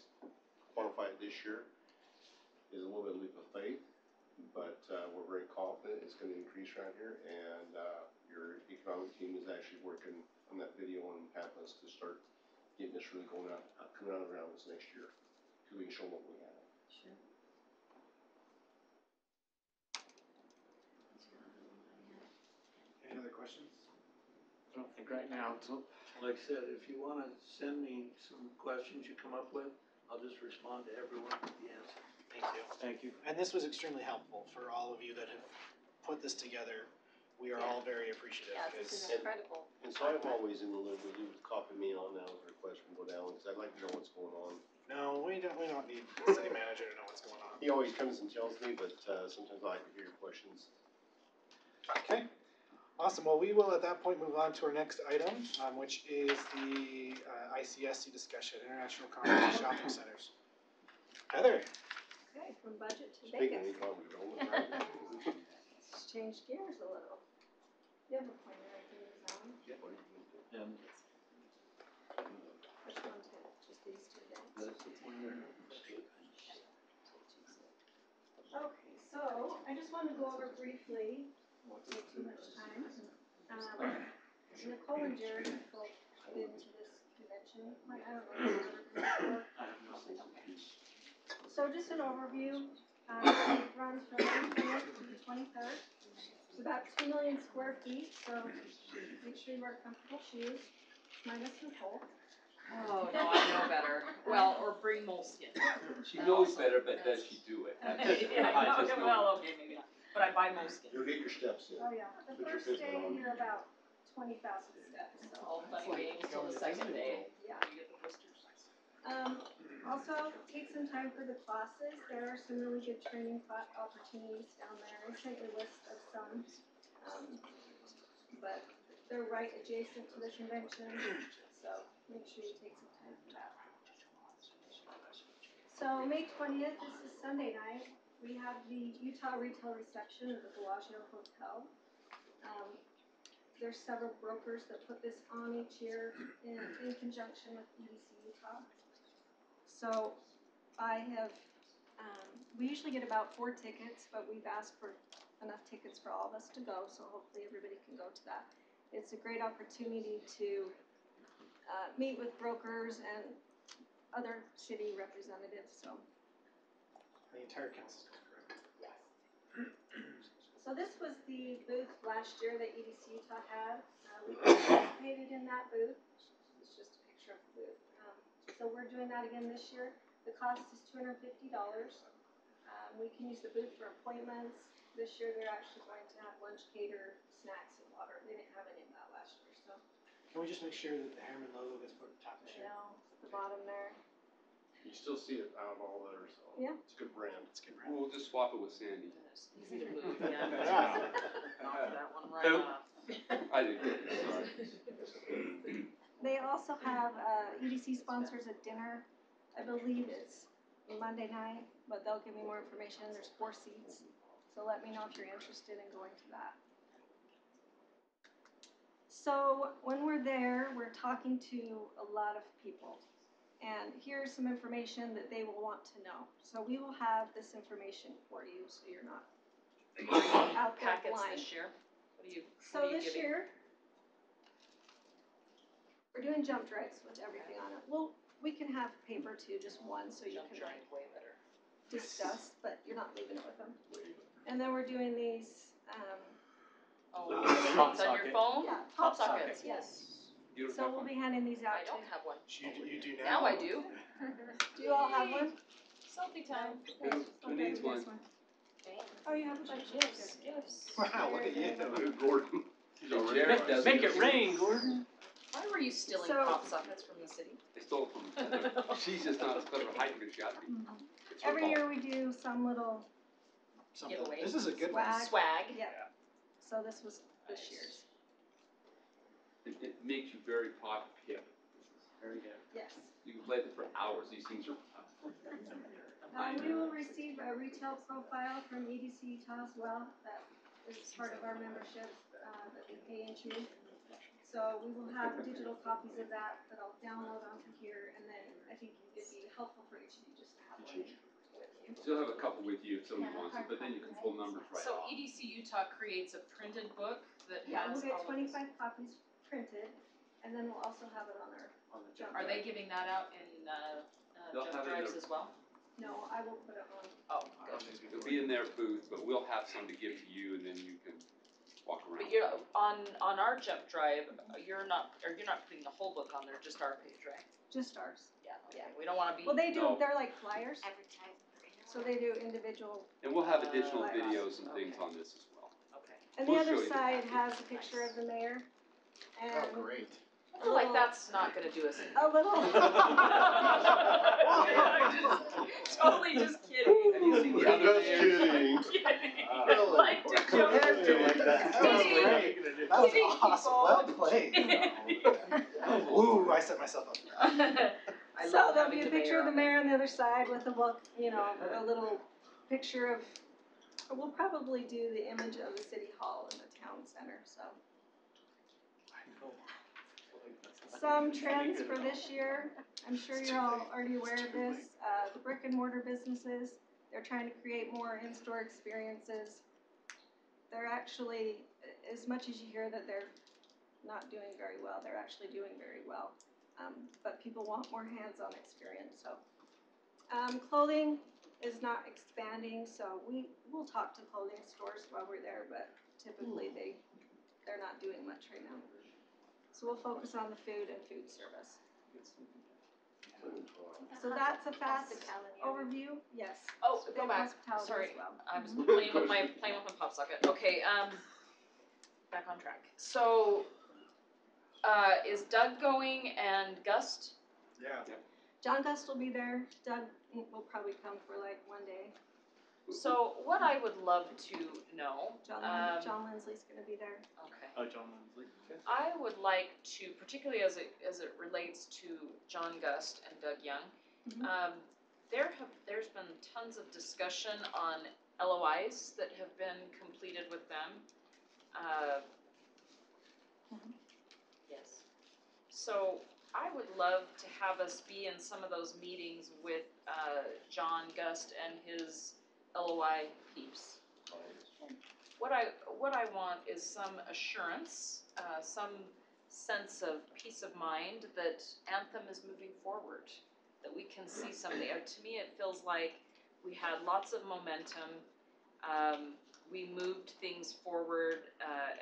quantified this year is a little bit of leap of faith, but, we're very confident it's gonna increase around here, and, your economic team is actually working on that video on campus to start getting this really going out, coming out around this next year, so we can show what we have.
Sure.
Any other questions?
I don't think right now, so.
Like I said, if you wanna send me some questions you come up with, I'll just respond to everyone with the answer.
Thank you.
Thank you.
And this was extremely helpful for all of you that have put this together. We are all very appreciative.
Yeah, this is
'Cause
incredible.
And so I'm always in the loop with you, copy me on that request from Alan, because I'd like to know what's going on.
no, we don't need the city manager to know what's going on.
He always comes and tells me, but, sometimes I like to hear your questions.
Okay, awesome. Well, we will at that point move on to our next item, which is the ICSC discussion, International Conference and Shopping Centers. Heather,
Okay, from budget to
Speaking of
Vegas.
economic development,
Let's change gears a little. You have a pointer I can use on. Which one's it? Just these two things?
That's the pointer.
Okay, so I just wanted to go over briefly, won't take too much time. Nicole and Jared have both been to this convention, like, I don't know, if you've ever been before.
I have no idea.
So just an overview, it runs from May 20th to the 23rd. It's about 2 million square feet, so make sure you wear comfortable shoes, minus Nicole.
Oh, no, I know better. Well, or bring moleskin.
She knows better, but does she do it?
Yeah,
I
no,
just know.
well, okay, maybe not, but I buy moleskin.
you'll get your steps in.
Oh, yeah, the
Put your
first
Fitbit
day
on.
you're about 20,000 steps, so.
All fun and games till the second day.
Yeah.
You get the blisters.
Also, take some time for the classes. There are some really good training opportunities down there. I sent you a list of some. But they're right adjacent to the convention, so make sure you take some time for that. So May 20th, this is Sunday night. We have the Utah Retail Reception at the Bellagio Hotel. There's several brokers that put this on each year in conjunction with EDC Utah. So I have, we usually get about 4 tickets, but we've asked for enough tickets for all of us to go, so hopefully everybody can go to that. It's a great opportunity to meet with brokers and other city representatives, so.
the entire council is correct.
Yes. So this was the booth last year that EDC Utah had. We participated in that booth. It's just a picture of the booth. So we're doing that again this year. The cost is $250. We can use the booth for appointments. This year they're actually going to have lunch catered, snacks, and water. They didn't have any of that last year, so.
Can we just make sure that the Herriman logo gets put at the top this
You
year?
know, the bottom there.
You still see it out of all there, so.
Yeah.
It's a good brand.
It's good, right?
We'll just swap it with Sandy.
Easy to move, yeah.
Yeah.
Knock that one right
Who?
off.
I did, sorry.
They also have, EDC sponsors a dinner. I believe it's Monday night, but they'll give me more information. There's 4 seats. So let me know if you're interested in going to that. So when we're there, we're talking to a lot of people. And here's some information that they will want to know. So we will have this information for you, so you're not out there
Packets
blind.
this year. What are you,
So
what are you
this
giving?
year, we're doing jump drives with everything on it. Well, we can have paper too, just one, so you
Jump
can
drive, way better.
discuss, but you're not leaving it with them. And then we're doing these,
Oh,
Pop
it's on your
socket.
phone?
yeah,
Pop
pop
sockets,
sockets, yes.
You don't
So
have
we'll
one?
be handing these out
I
to
don't have one.
You do now.
Now I do.
Do you all have one?
Selfie time.
Who needs one?
Oh, you have a bunch of
Gifts, gifts.
Wow, look at you.
Look at Gordon. He's already.
Jared does.
Make it rain, Gordon.
Why were you stealing
So-
pop sockets from the city?
I stole it from her. She's just not as clever hiding as she ought to be. It's her
Every
fault.
year we do some little,
Something.
Giveaway.
This is a good one.
Swag.
Swag.
yeah. So this was this year's.
It makes you very popular.
Very good.
Yes.
You can play them for hours. These things are.
We will receive a retail profile from EDC Utah as well. That is part of our membership that we pay into. So we will have digital copies of that I'll download onto here, and then I think it'd be helpful for each of you just to have one with you.
Still have a couple with you if somebody wants it, but then you can pull numbers right
So
off.
EDC Utah creates a printed book that
Yeah,
has
we'll get
all of this.
25 copies printed, and then we'll also have it on our jump
Are they
drive.
giving that out in
They'll
jump
have it in
drives
their-
as well?
No, I will put it on.
Oh, good.
It'll be in their booth, but we'll have some to give to you, and then you can walk around.
But you're on our jump drive, you're not putting the whole book on there, just our page, right?
Just ours.
Yeah. Okay. We don't want to be.
Well, they do.
No.
They're like flyers,
Advertising.
so they do individual.
And we'll have additional
Like
videos and things
okay.
on this as well.
Okay.
And
We'll
the
show
other
you the
side
package.
has a picture of the mayor. And
Oh, great.
I feel like that's not going to do us any
a little.
Totally just kidding.
Have you seen the other
Just
mayors?
kidding.
Kidding. Like to jump
Like that. That was
Kidding.
great. That was
Kidding,
awesome.
people.
Well played. Ooh, I set myself up.
I
So
love
there'll
having
be a
the
picture of the
on
mayor on the other side with a book, a little picture of, we'll probably do the image of the city hall in the town center, so. Some trends for this year, I'm sure you're all already aware of this, the brick and mortar businesses, they're trying to create more in-store experiences. They're actually, as much as you hear that they're not doing very well, they're actually doing very well. But people want more hands-on experience, so. Clothing is not expanding, so we'll talk to clothing stores while we're there, but typically they're not doing much right now. So we'll focus on the food and food service. So that's a fast
Hospitality.
overview, yes.
Oh,
They
go
have
back.
hospitality
Sorry.
as well.
I was playing with my pop socket. Okay, back on track. So, is Doug going and Gust?
Yeah.
John Gust will be there, Doug will probably come for like one day.
So what I would love to know,
John Lindsley's gonna be there.
okay.
Oh, John Lindsley.
I would like to, particularly as it relates to John Gust and Doug Young,
Mhm.
there's been tons of discussion on LOIs that have been completed with them. Yes. So I would love to have us be in some of those meetings with John Gust and his LOI peeps. What I want is some assurance, some sense of peace of mind that Anthem is moving forward, that we can see something. To me, it feels like we had lots of momentum. We moved things forward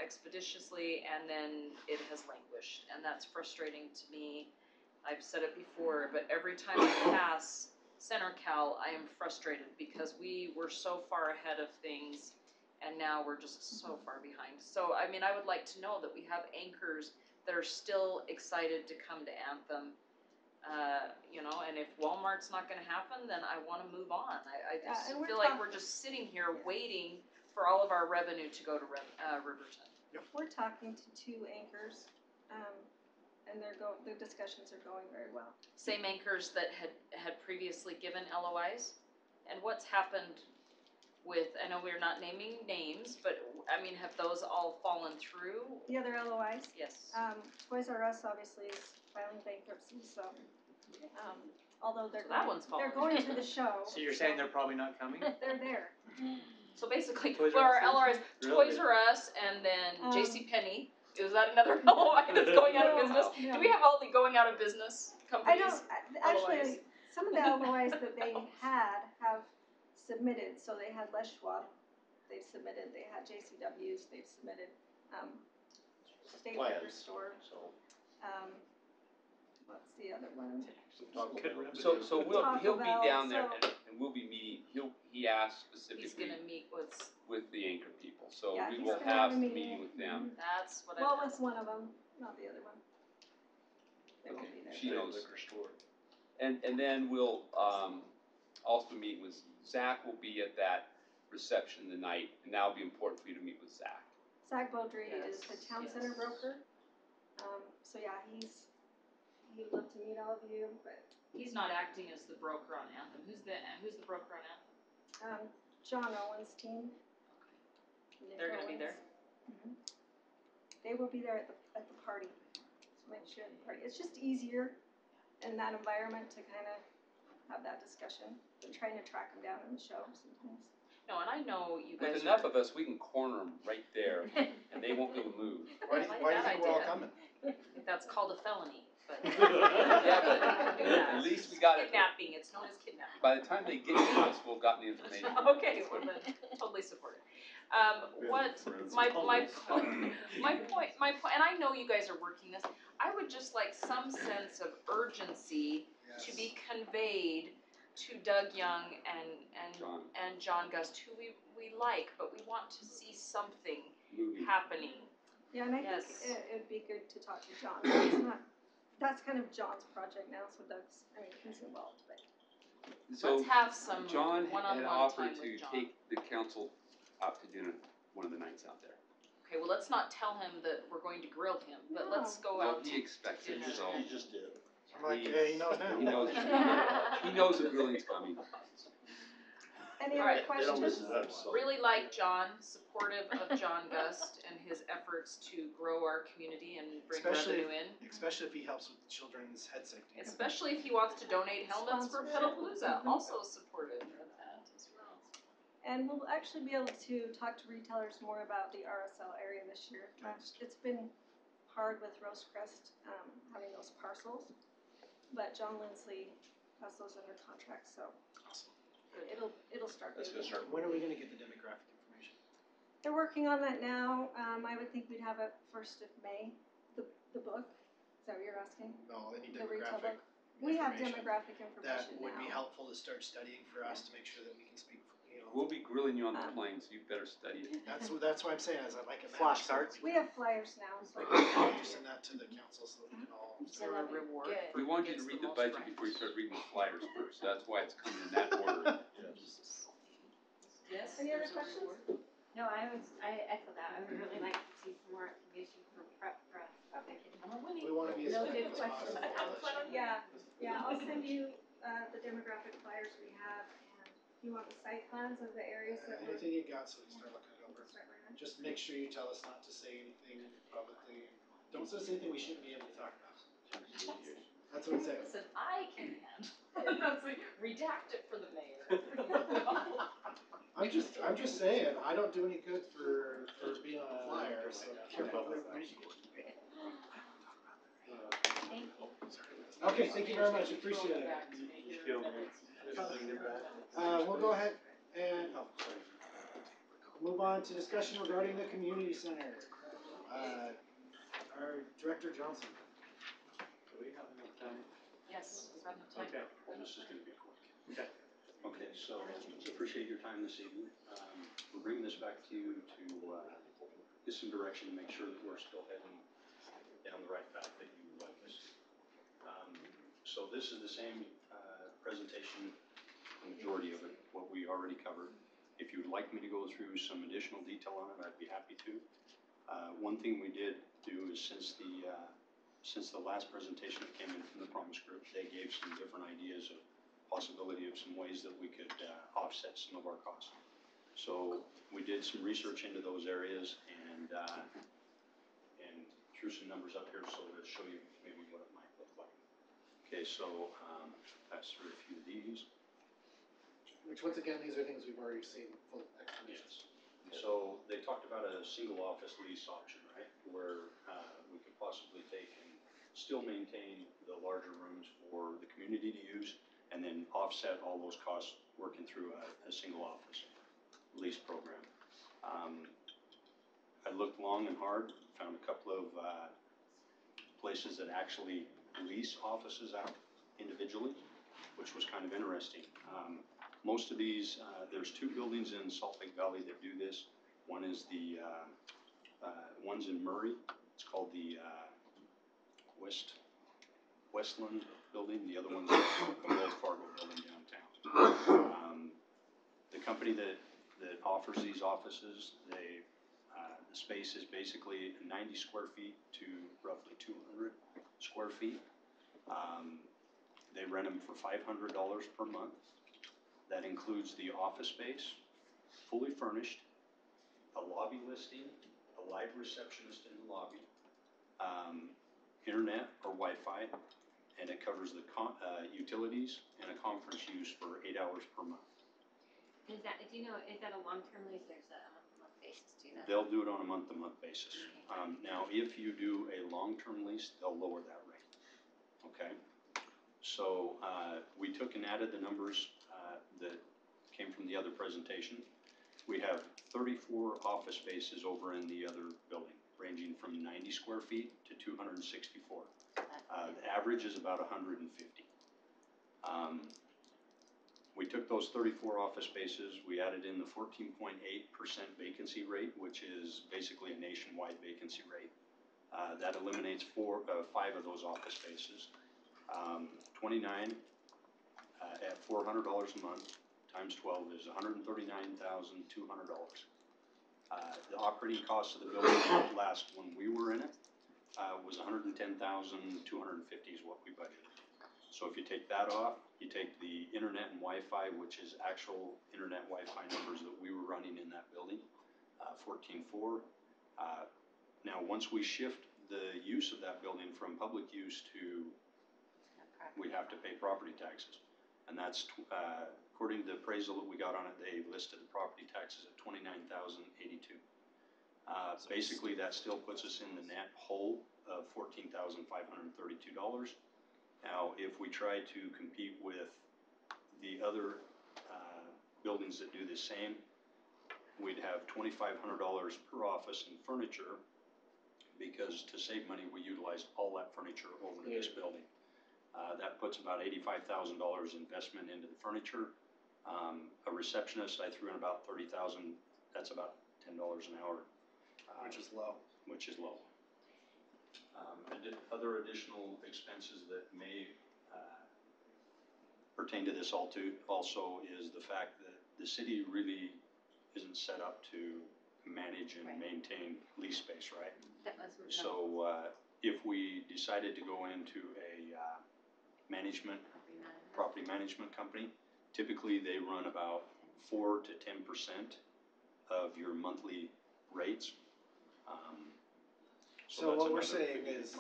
expeditiously, and then it has languished, and that's frustrating to me. I've said it before, but every time I pass Center Cal, I am frustrated because we were so far ahead of things, and now we're just so far behind. So, I mean, I would like to know that we have anchors that are still excited to come to Anthem. And if Walmart's not gonna happen, then I wanna move on. I just
and we're
feel like we're just sitting here waiting for all of our revenue to go to Riverton.
We're talking to 2 anchors, and the discussions are going very well.
Same anchors that had previously given LOIs, and what's happened with, I know we're not naming names, but I mean, have those all fallen through?
The other LOIs,
Yes.
Toys R Us obviously is filing bankruptcy, so, although
So that one's fallen.
they're going to the show.
So you're saying they're probably not coming?
They're there.
So basically,
Toys
for
R
our
Us?
LRIs,
Really?
Toys R Us, and then
Um,
JCPenney. Is that another LOI that's going out of
No,
business?
no.
Do we have all the going out of business
I
companies?
don't, actually, some of the LOIs that they have submitted, so they had Les Schwab, they've submitted, they had JCW's, they've submitted, State Liquor
Plans.
Store,
So,
what's the other one?
So he'll be
Taco Bell,
down there
so-
and we'll be meeting, he asked
He's
specifically
gonna meet with,
with the anchor people, so
Yeah,
we
he's
will
gonna have
have
a
a
meeting.
meeting with them.
that's what I
Well,
meant.
with one of them, not the other one. They won't be there.
She knows.
liquor store.
And then we'll, also meet with, Zach will be at that reception the night, and that'll be important for you to meet with Zach.
Zach Beaudry is the
Yes,
town center
yes.
broker. So yeah, he'd love to meet all of you, but,
He's not acting as the broker on Anthem. Who's the broker on Anthem?
John Owens' team. Nick
They're gonna be there?
Mhm. They will be there at the party, so make sure at the party, it's just easier in that environment to kind of have that discussion, than trying to track them down in the show sometimes.
No, and I know you guys
With enough of us, we can corner them right there, and they won't be able to move.
Why do you think we're all coming?
That's called a felony, but.
Yeah, but
Do that.
at least we got it.
Kidnapping, it's known as kidnapping.
By the time they get to us, we'll have gotten the information.
Okay, well then, totally support it. My point, and I know you guys are working this, I would just like some sense of urgency to be conveyed to Doug Young and John Gust, who we like, but we want to see something
Moving.
happening.
Yeah, and I
Yes.
think it'd be good to talk to John. That's kind of John's project now, so he's involved, but.
So
Let's have some
John
one-on-one
had
time
offered
with
to
John.
take the council out to dinner one of the nights out there.
Okay, well, let's not tell him that we're going to grill him, but
No.
let's go
Well,
out
he expects it,
dinner.
so
He just did.
I'm like, yeah, he knows now.
he knows. He knows the grilling's coming.
Any
All
other
right.
They don't
questions?
listen to that song.
Really like John, supportive of John Gust and his efforts to grow our community and bring
Especially-
revenue in.
Especially if he helps with children's head safety.
Especially if he wants to donate helmets for Pedalpalooza, also supportive of that as well.
And we'll actually be able to talk to retailers more about the RSL area this year. It's been hard with Rosecrest, having those parcels, but John Lindsley has those under contract, so it'll start.
That's gonna start.
When are we gonna get the demographic information?
They're working on that now. I would think we'd have it 1st of May, the book. Is that what you're asking?
No, any
The retail
demographic
book? We have
information
demographic
that
information
would be
now.
helpful to start studying for us to make sure that we can speak,
We'll be grilling you on the plane, so you better study it.
That's what I'm saying, is I'd like a map.
Flashcards?
We have flyers now, so.
I'll just send that to the council so that we can all.
For a reward.
Good.
for
We
who
want you
gets
to read the
most
budget
ranks.
before you start reading the flyers first, so that's why it's coming in that order.
Yes.
Any other
there's a
questions?
reward.
No, I echo that. I would really like to see some more information for prep for us.
We wanna be as
Really
effective
good
as
question.
possible.
Yeah, I'll send you, the demographic flyers we have, and you want the site plans of the areas that we're.
Anything you got, so we can start looking it over.
Start right now.
Just make sure you tell us not to say anything publicly. Don't say anything we shouldn't be able to talk about. That's what it says.
Listen, I can That's like, redact it for the mayor.
I'm just saying, I don't do any good for being on a flyer, so careful what we. Okay, thank you very much, appreciate it. We'll go ahead and, move on to discussion regarding the community center. Our Director Johnson.
Do we have enough time?
Yes, we've got enough time.
Okay, this is gonna be quick. Okay, so appreciate your time this evening. We're bringing this back to you to get some direction to make sure that we're still heading down the right path that you would like us. So this is the same presentation, the majority of it, what we already covered. If you would like me to go through some additional detail on it, I'd be happy to. One thing we did do is since the last presentation that came in from the Promise Group, they gave some different ideas of possibility of some ways that we could offset some of our costs. So we did some research into those areas and threw some numbers up here so to show you maybe what it might look like. Okay, so pass through a few of these.
Which once again, these are things we've already seen full explanations.
So they talked about a single office lease option, right? Where we could possibly take and still maintain the larger rooms for the community to use and then offset all those costs working through a single office lease program. I looked long and hard, found a couple of places that actually lease offices out individually, which was kind of interesting. Most of these, there's 2 buildings in Salt Lake Valley that do this. One is one's in Murray. It's called the Westland building. The other one's the Wells Fargo building downtown. The company that offers these offices, they The space is basically 90 square feet to roughly 200 square feet. They rent them for $500 per month. That includes the office space, fully furnished, a lobby listing, a live receptionist in the lobby, internet or Wi-Fi, and it covers the utilities and a conference use for 8 hours per month.
Is that, do you know, is that a long-term lease or is that a month-to-month basis, do you know?
They'll do it on a month-to-month basis. Now, if you do a long-term lease, they'll lower that rate, okay? So, we took and added the numbers that came from the other presentation. We have 34 office spaces over in the other building, ranging from 90 square feet to 264. The average is about 150. We took those 34 office spaces, we added in the 14.8% vacancy rate, which is basically a nationwide vacancy rate. That eliminates 5 of those office spaces. 29 at $400 a month times 12 is $139,200. The operating cost of the building last when we were in it was $110,250 is what we budgeted. So if you take that off, you take the internet and Wi-Fi, which is actual internet Wi-Fi numbers that we were running in that building, 14.4. Now, once we shift the use of that building from public use to, we have to pay property taxes. And that's, according to the appraisal that we got on it, they listed the property taxes at $29,082. Basically, that still puts us in the net hole of $14,532. Now, if we try to compete with the other buildings that do the same, we'd have $2,500 per office in furniture, because to save money, we utilized all that furniture over to this building. That puts about $85,000 investment into the furniture. A receptionist, I threw in about $30,000. That's about $10 an hour.
Which is low.
Which is low. Other additional expenses that may pertain to this also is the fact that the city really isn't set up to manage and maintain lease space, right? So if we decided to go into a property management company, typically they run about 4 to 10% of your monthly rates.
So what we're saying is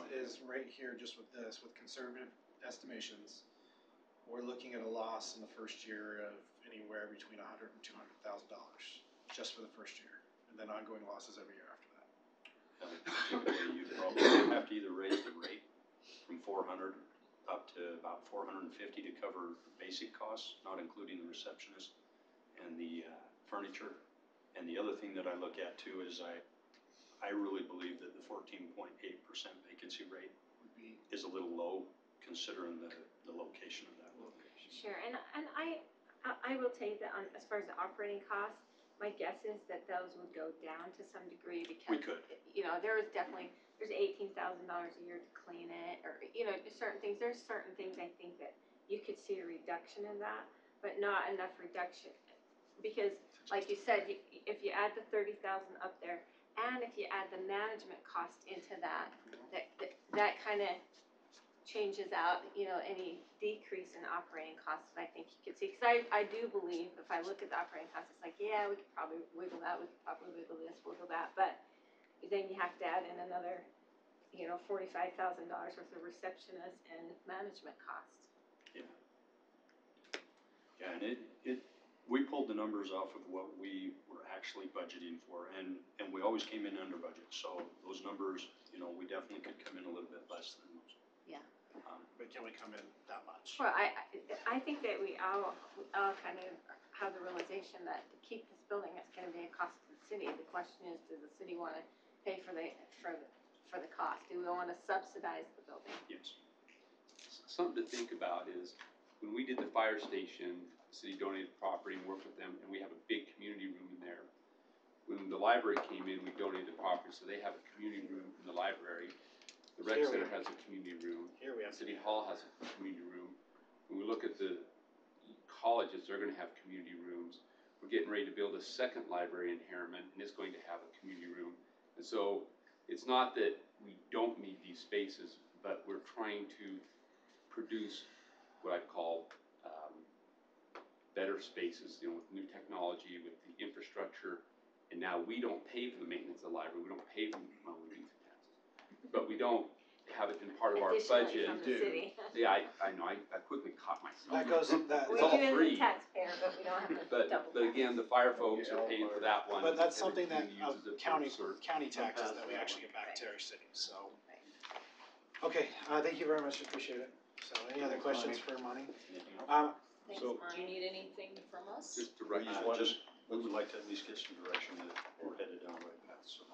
right here, just with this, with conservative estimations, we're looking at a loss in the first year of anywhere between $100,000 and $200,000, just for the first year, and then ongoing losses every year after that.
Typically, you'd probably have to either raise the rate from 400 up to about 450 to cover basic costs, not including the receptionist and the furniture. And the other thing that I look at too is I really believe that the 14.8% vacancy rate is a little low, considering the location of that location.
Sure, and I will take that on, as far as the operating costs, my guess is that those would go down to some degree, because
we could.
You know, there's $18,000 a year to clean it, or, you know, certain things. There's certain things I think that you could see a reduction in that, but not enough reduction, because like you said, if you add the 30,000 up there, and if you add the management cost into that, that kind of changes out, you know, any decrease in operating costs that I think you could see. Because I do believe, if I look at the operating costs, it's like, yeah, we could probably wiggle that, we could probably wiggle this, wiggle that, but then you have to add in another, you know, $45,000 worth of receptionist and management costs.
Yeah. Yeah, and we pulled the numbers off of what we were actually budgeting for, and we always came in under budget. So those numbers, you know, we definitely could come in a little bit less than those.
Yeah.
But can we come in that much?
Well, I think that we all kind of have the realization that to keep this building, it's going to be a cost to the city. The question is, does the city want to pay for the cost? Do we want to subsidize the building?
Yes.
Something to think about is, when we did the fire station, the city donated property and worked with them, and we have a big community room in there. When the library came in, we donated the property, so they have a community room in the library. The rec center has a community room.
Here we have
City Hall has a community room. When we look at the colleges, they're gonna have community rooms. we're getting ready to build a second library in Herriman, and it's going to have a community room. And so it's not that we don't need these spaces, but we're trying to produce what I'd call better spaces, you know, with new technology, with the infrastructure. And now we don't pay for the maintenance of the library. We don't pay for, well, we do for taxes, but we don't have it in part of our
Additionally
budget.
from the city.
Yeah, I know, I quickly caught myself.
That goes, that,
It's all
We do
free.
as a taxpayer, but we don't have to
But
double.
again, the fire folks are paying for that one.
but that's
and
something
the
that,
community uses it for
county
search.
taxes that we actually get back to our city, so.
Right.
Okay, thank you very much, appreciate it. So, any other questions for Monty?
Anything else?
Thanks,
So-
Do you
Monty.
need anything from us?
Just direct.
We would like to at least get some direction that we're headed down the right path, so.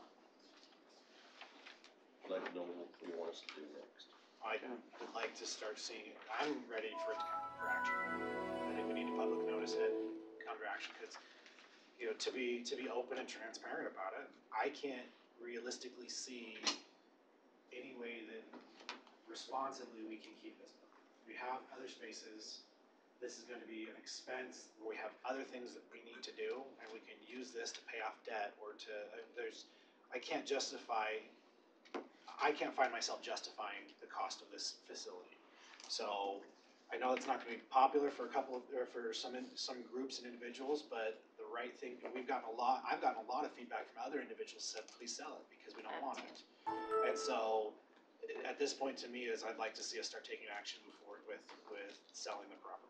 I'd like to know what you want us to do next.
I would like to start seeing, I'm ready for it to come for action. I think we need to public notice it, come to action, because, you know, to be open and transparent about it, I can't realistically see any way that responsibly we can keep this building. We have other spaces, this is gonna be an expense, we have other things that we need to do, and we can use this to pay off debt or to, I can't find myself justifying the cost of this facility. So, I know it's not gonna be popular for some groups and individuals, but the right thing, I've gotten a lot of feedback from other individuals said, please sell it, because we don't want it. And so, at this point to me is I'd like to see us start taking action, move forward with selling the property.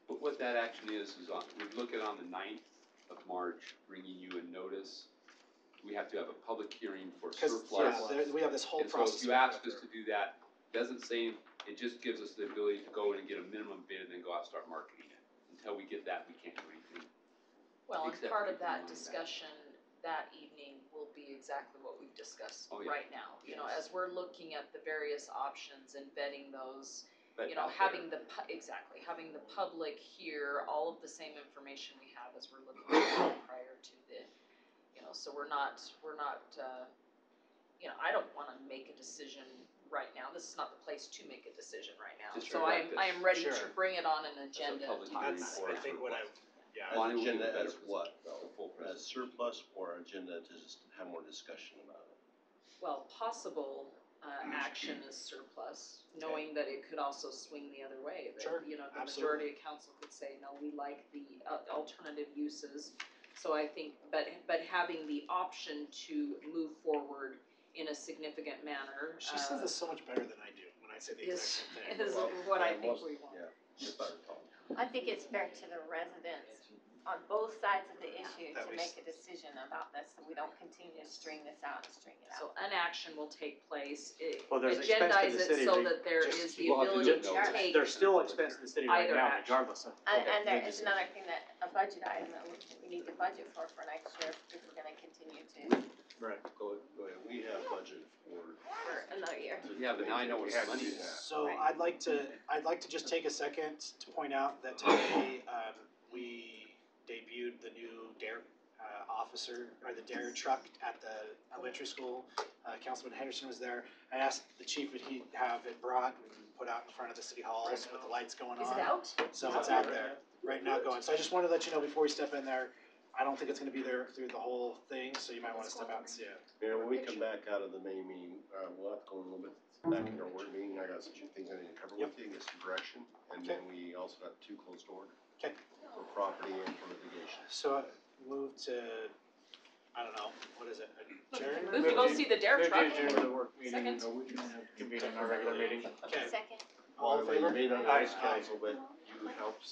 But what that action is we look at on the 9th of March, bringing you a notice. We have to have a public hearing for surplus.
We have this whole
And so
process.
if you ask us to do that, doesn't say, it just gives us the ability to go in and get a minimum bid and then go out and start marketing it. Until we get that, we can't do anything.
Well, and
Except
part
for
of that
the one
discussion that evening will be exactly what we've discussed
Oh, yeah.
right now. You know, as we're looking at the various options and vetting those,
But
you know,
out
having
there.
having the public hear all of the same information we have as we're looking at it prior to the, you know, so we're not, you know, I don't wanna make a decision right now. This is not the place to make a decision right now.
Just
So
direct
I
us.
am ready
Sure.
to bring it on an agenda and
public
talk
hearing
about
That's,
it.
I think what I've, yeah.
Monty will be
Agenda
better
as
for
what,
the
though?
full
As surplus or agenda to just have more discussion about it?
Well, possible action is surplus, knowing that it could also swing the other way. That,
Sure,
you know, the
absolutely.
majority of council could say, no, we like the alternative uses. So I think, but having the option to move forward in a significant manner.
She says this so much better than I do when I say the exact
Is,
same thing.
is
Well,
what I
yeah,
think
most-
we want.
Yeah, if I recall.
I think it's fair to the residents on both sides of the issue
That
to
we
make a decision about this, so we don't continue to string this out and string it
So
out.
an action will take place,
Well, there's expense to
agendize
the
it
city,
so
right?
that there
Just-
is the
we'll have to
ability
do
to
it.
take.
There's still expense to the city right
Either
now,
action.
regardless of.
And there
the
is
decision.
another thing that, a budget item that we need to budget for next year if we're gonna continue to,
Right.
Go ahead, we have budgeted
for another year.
Yeah, but now I know where the money is.
So
Right.
I'd like to just take a second to point out that today, we debuted the new DARE officer, or the DARE truck at the elementary school. Councilman Henderson was there. I asked the chief if he'd have it brought and put out in front of the city hall with the lights going on.
Is it out?
So it's out there right now going. So I just wanted to let you know before we step in there, I don't think it's gonna be there through the whole thing, so you might wanna step out and see it.
Yeah, when we come back out of the May meeting, we'll have to go a little bit back in our work meeting. I got some things I need to cover with you, get some direction. And then we also got 2 closed doors.
Okay.
For property and for litigation.
So I move to, I don't know, what is it, adjourn?
Move to go see the DARE truck.
The work meeting,
Second.
we can convene in our regular meeting.
Okay,
Second.
all in
By the way,
favor?
you may not know this, council, but you helped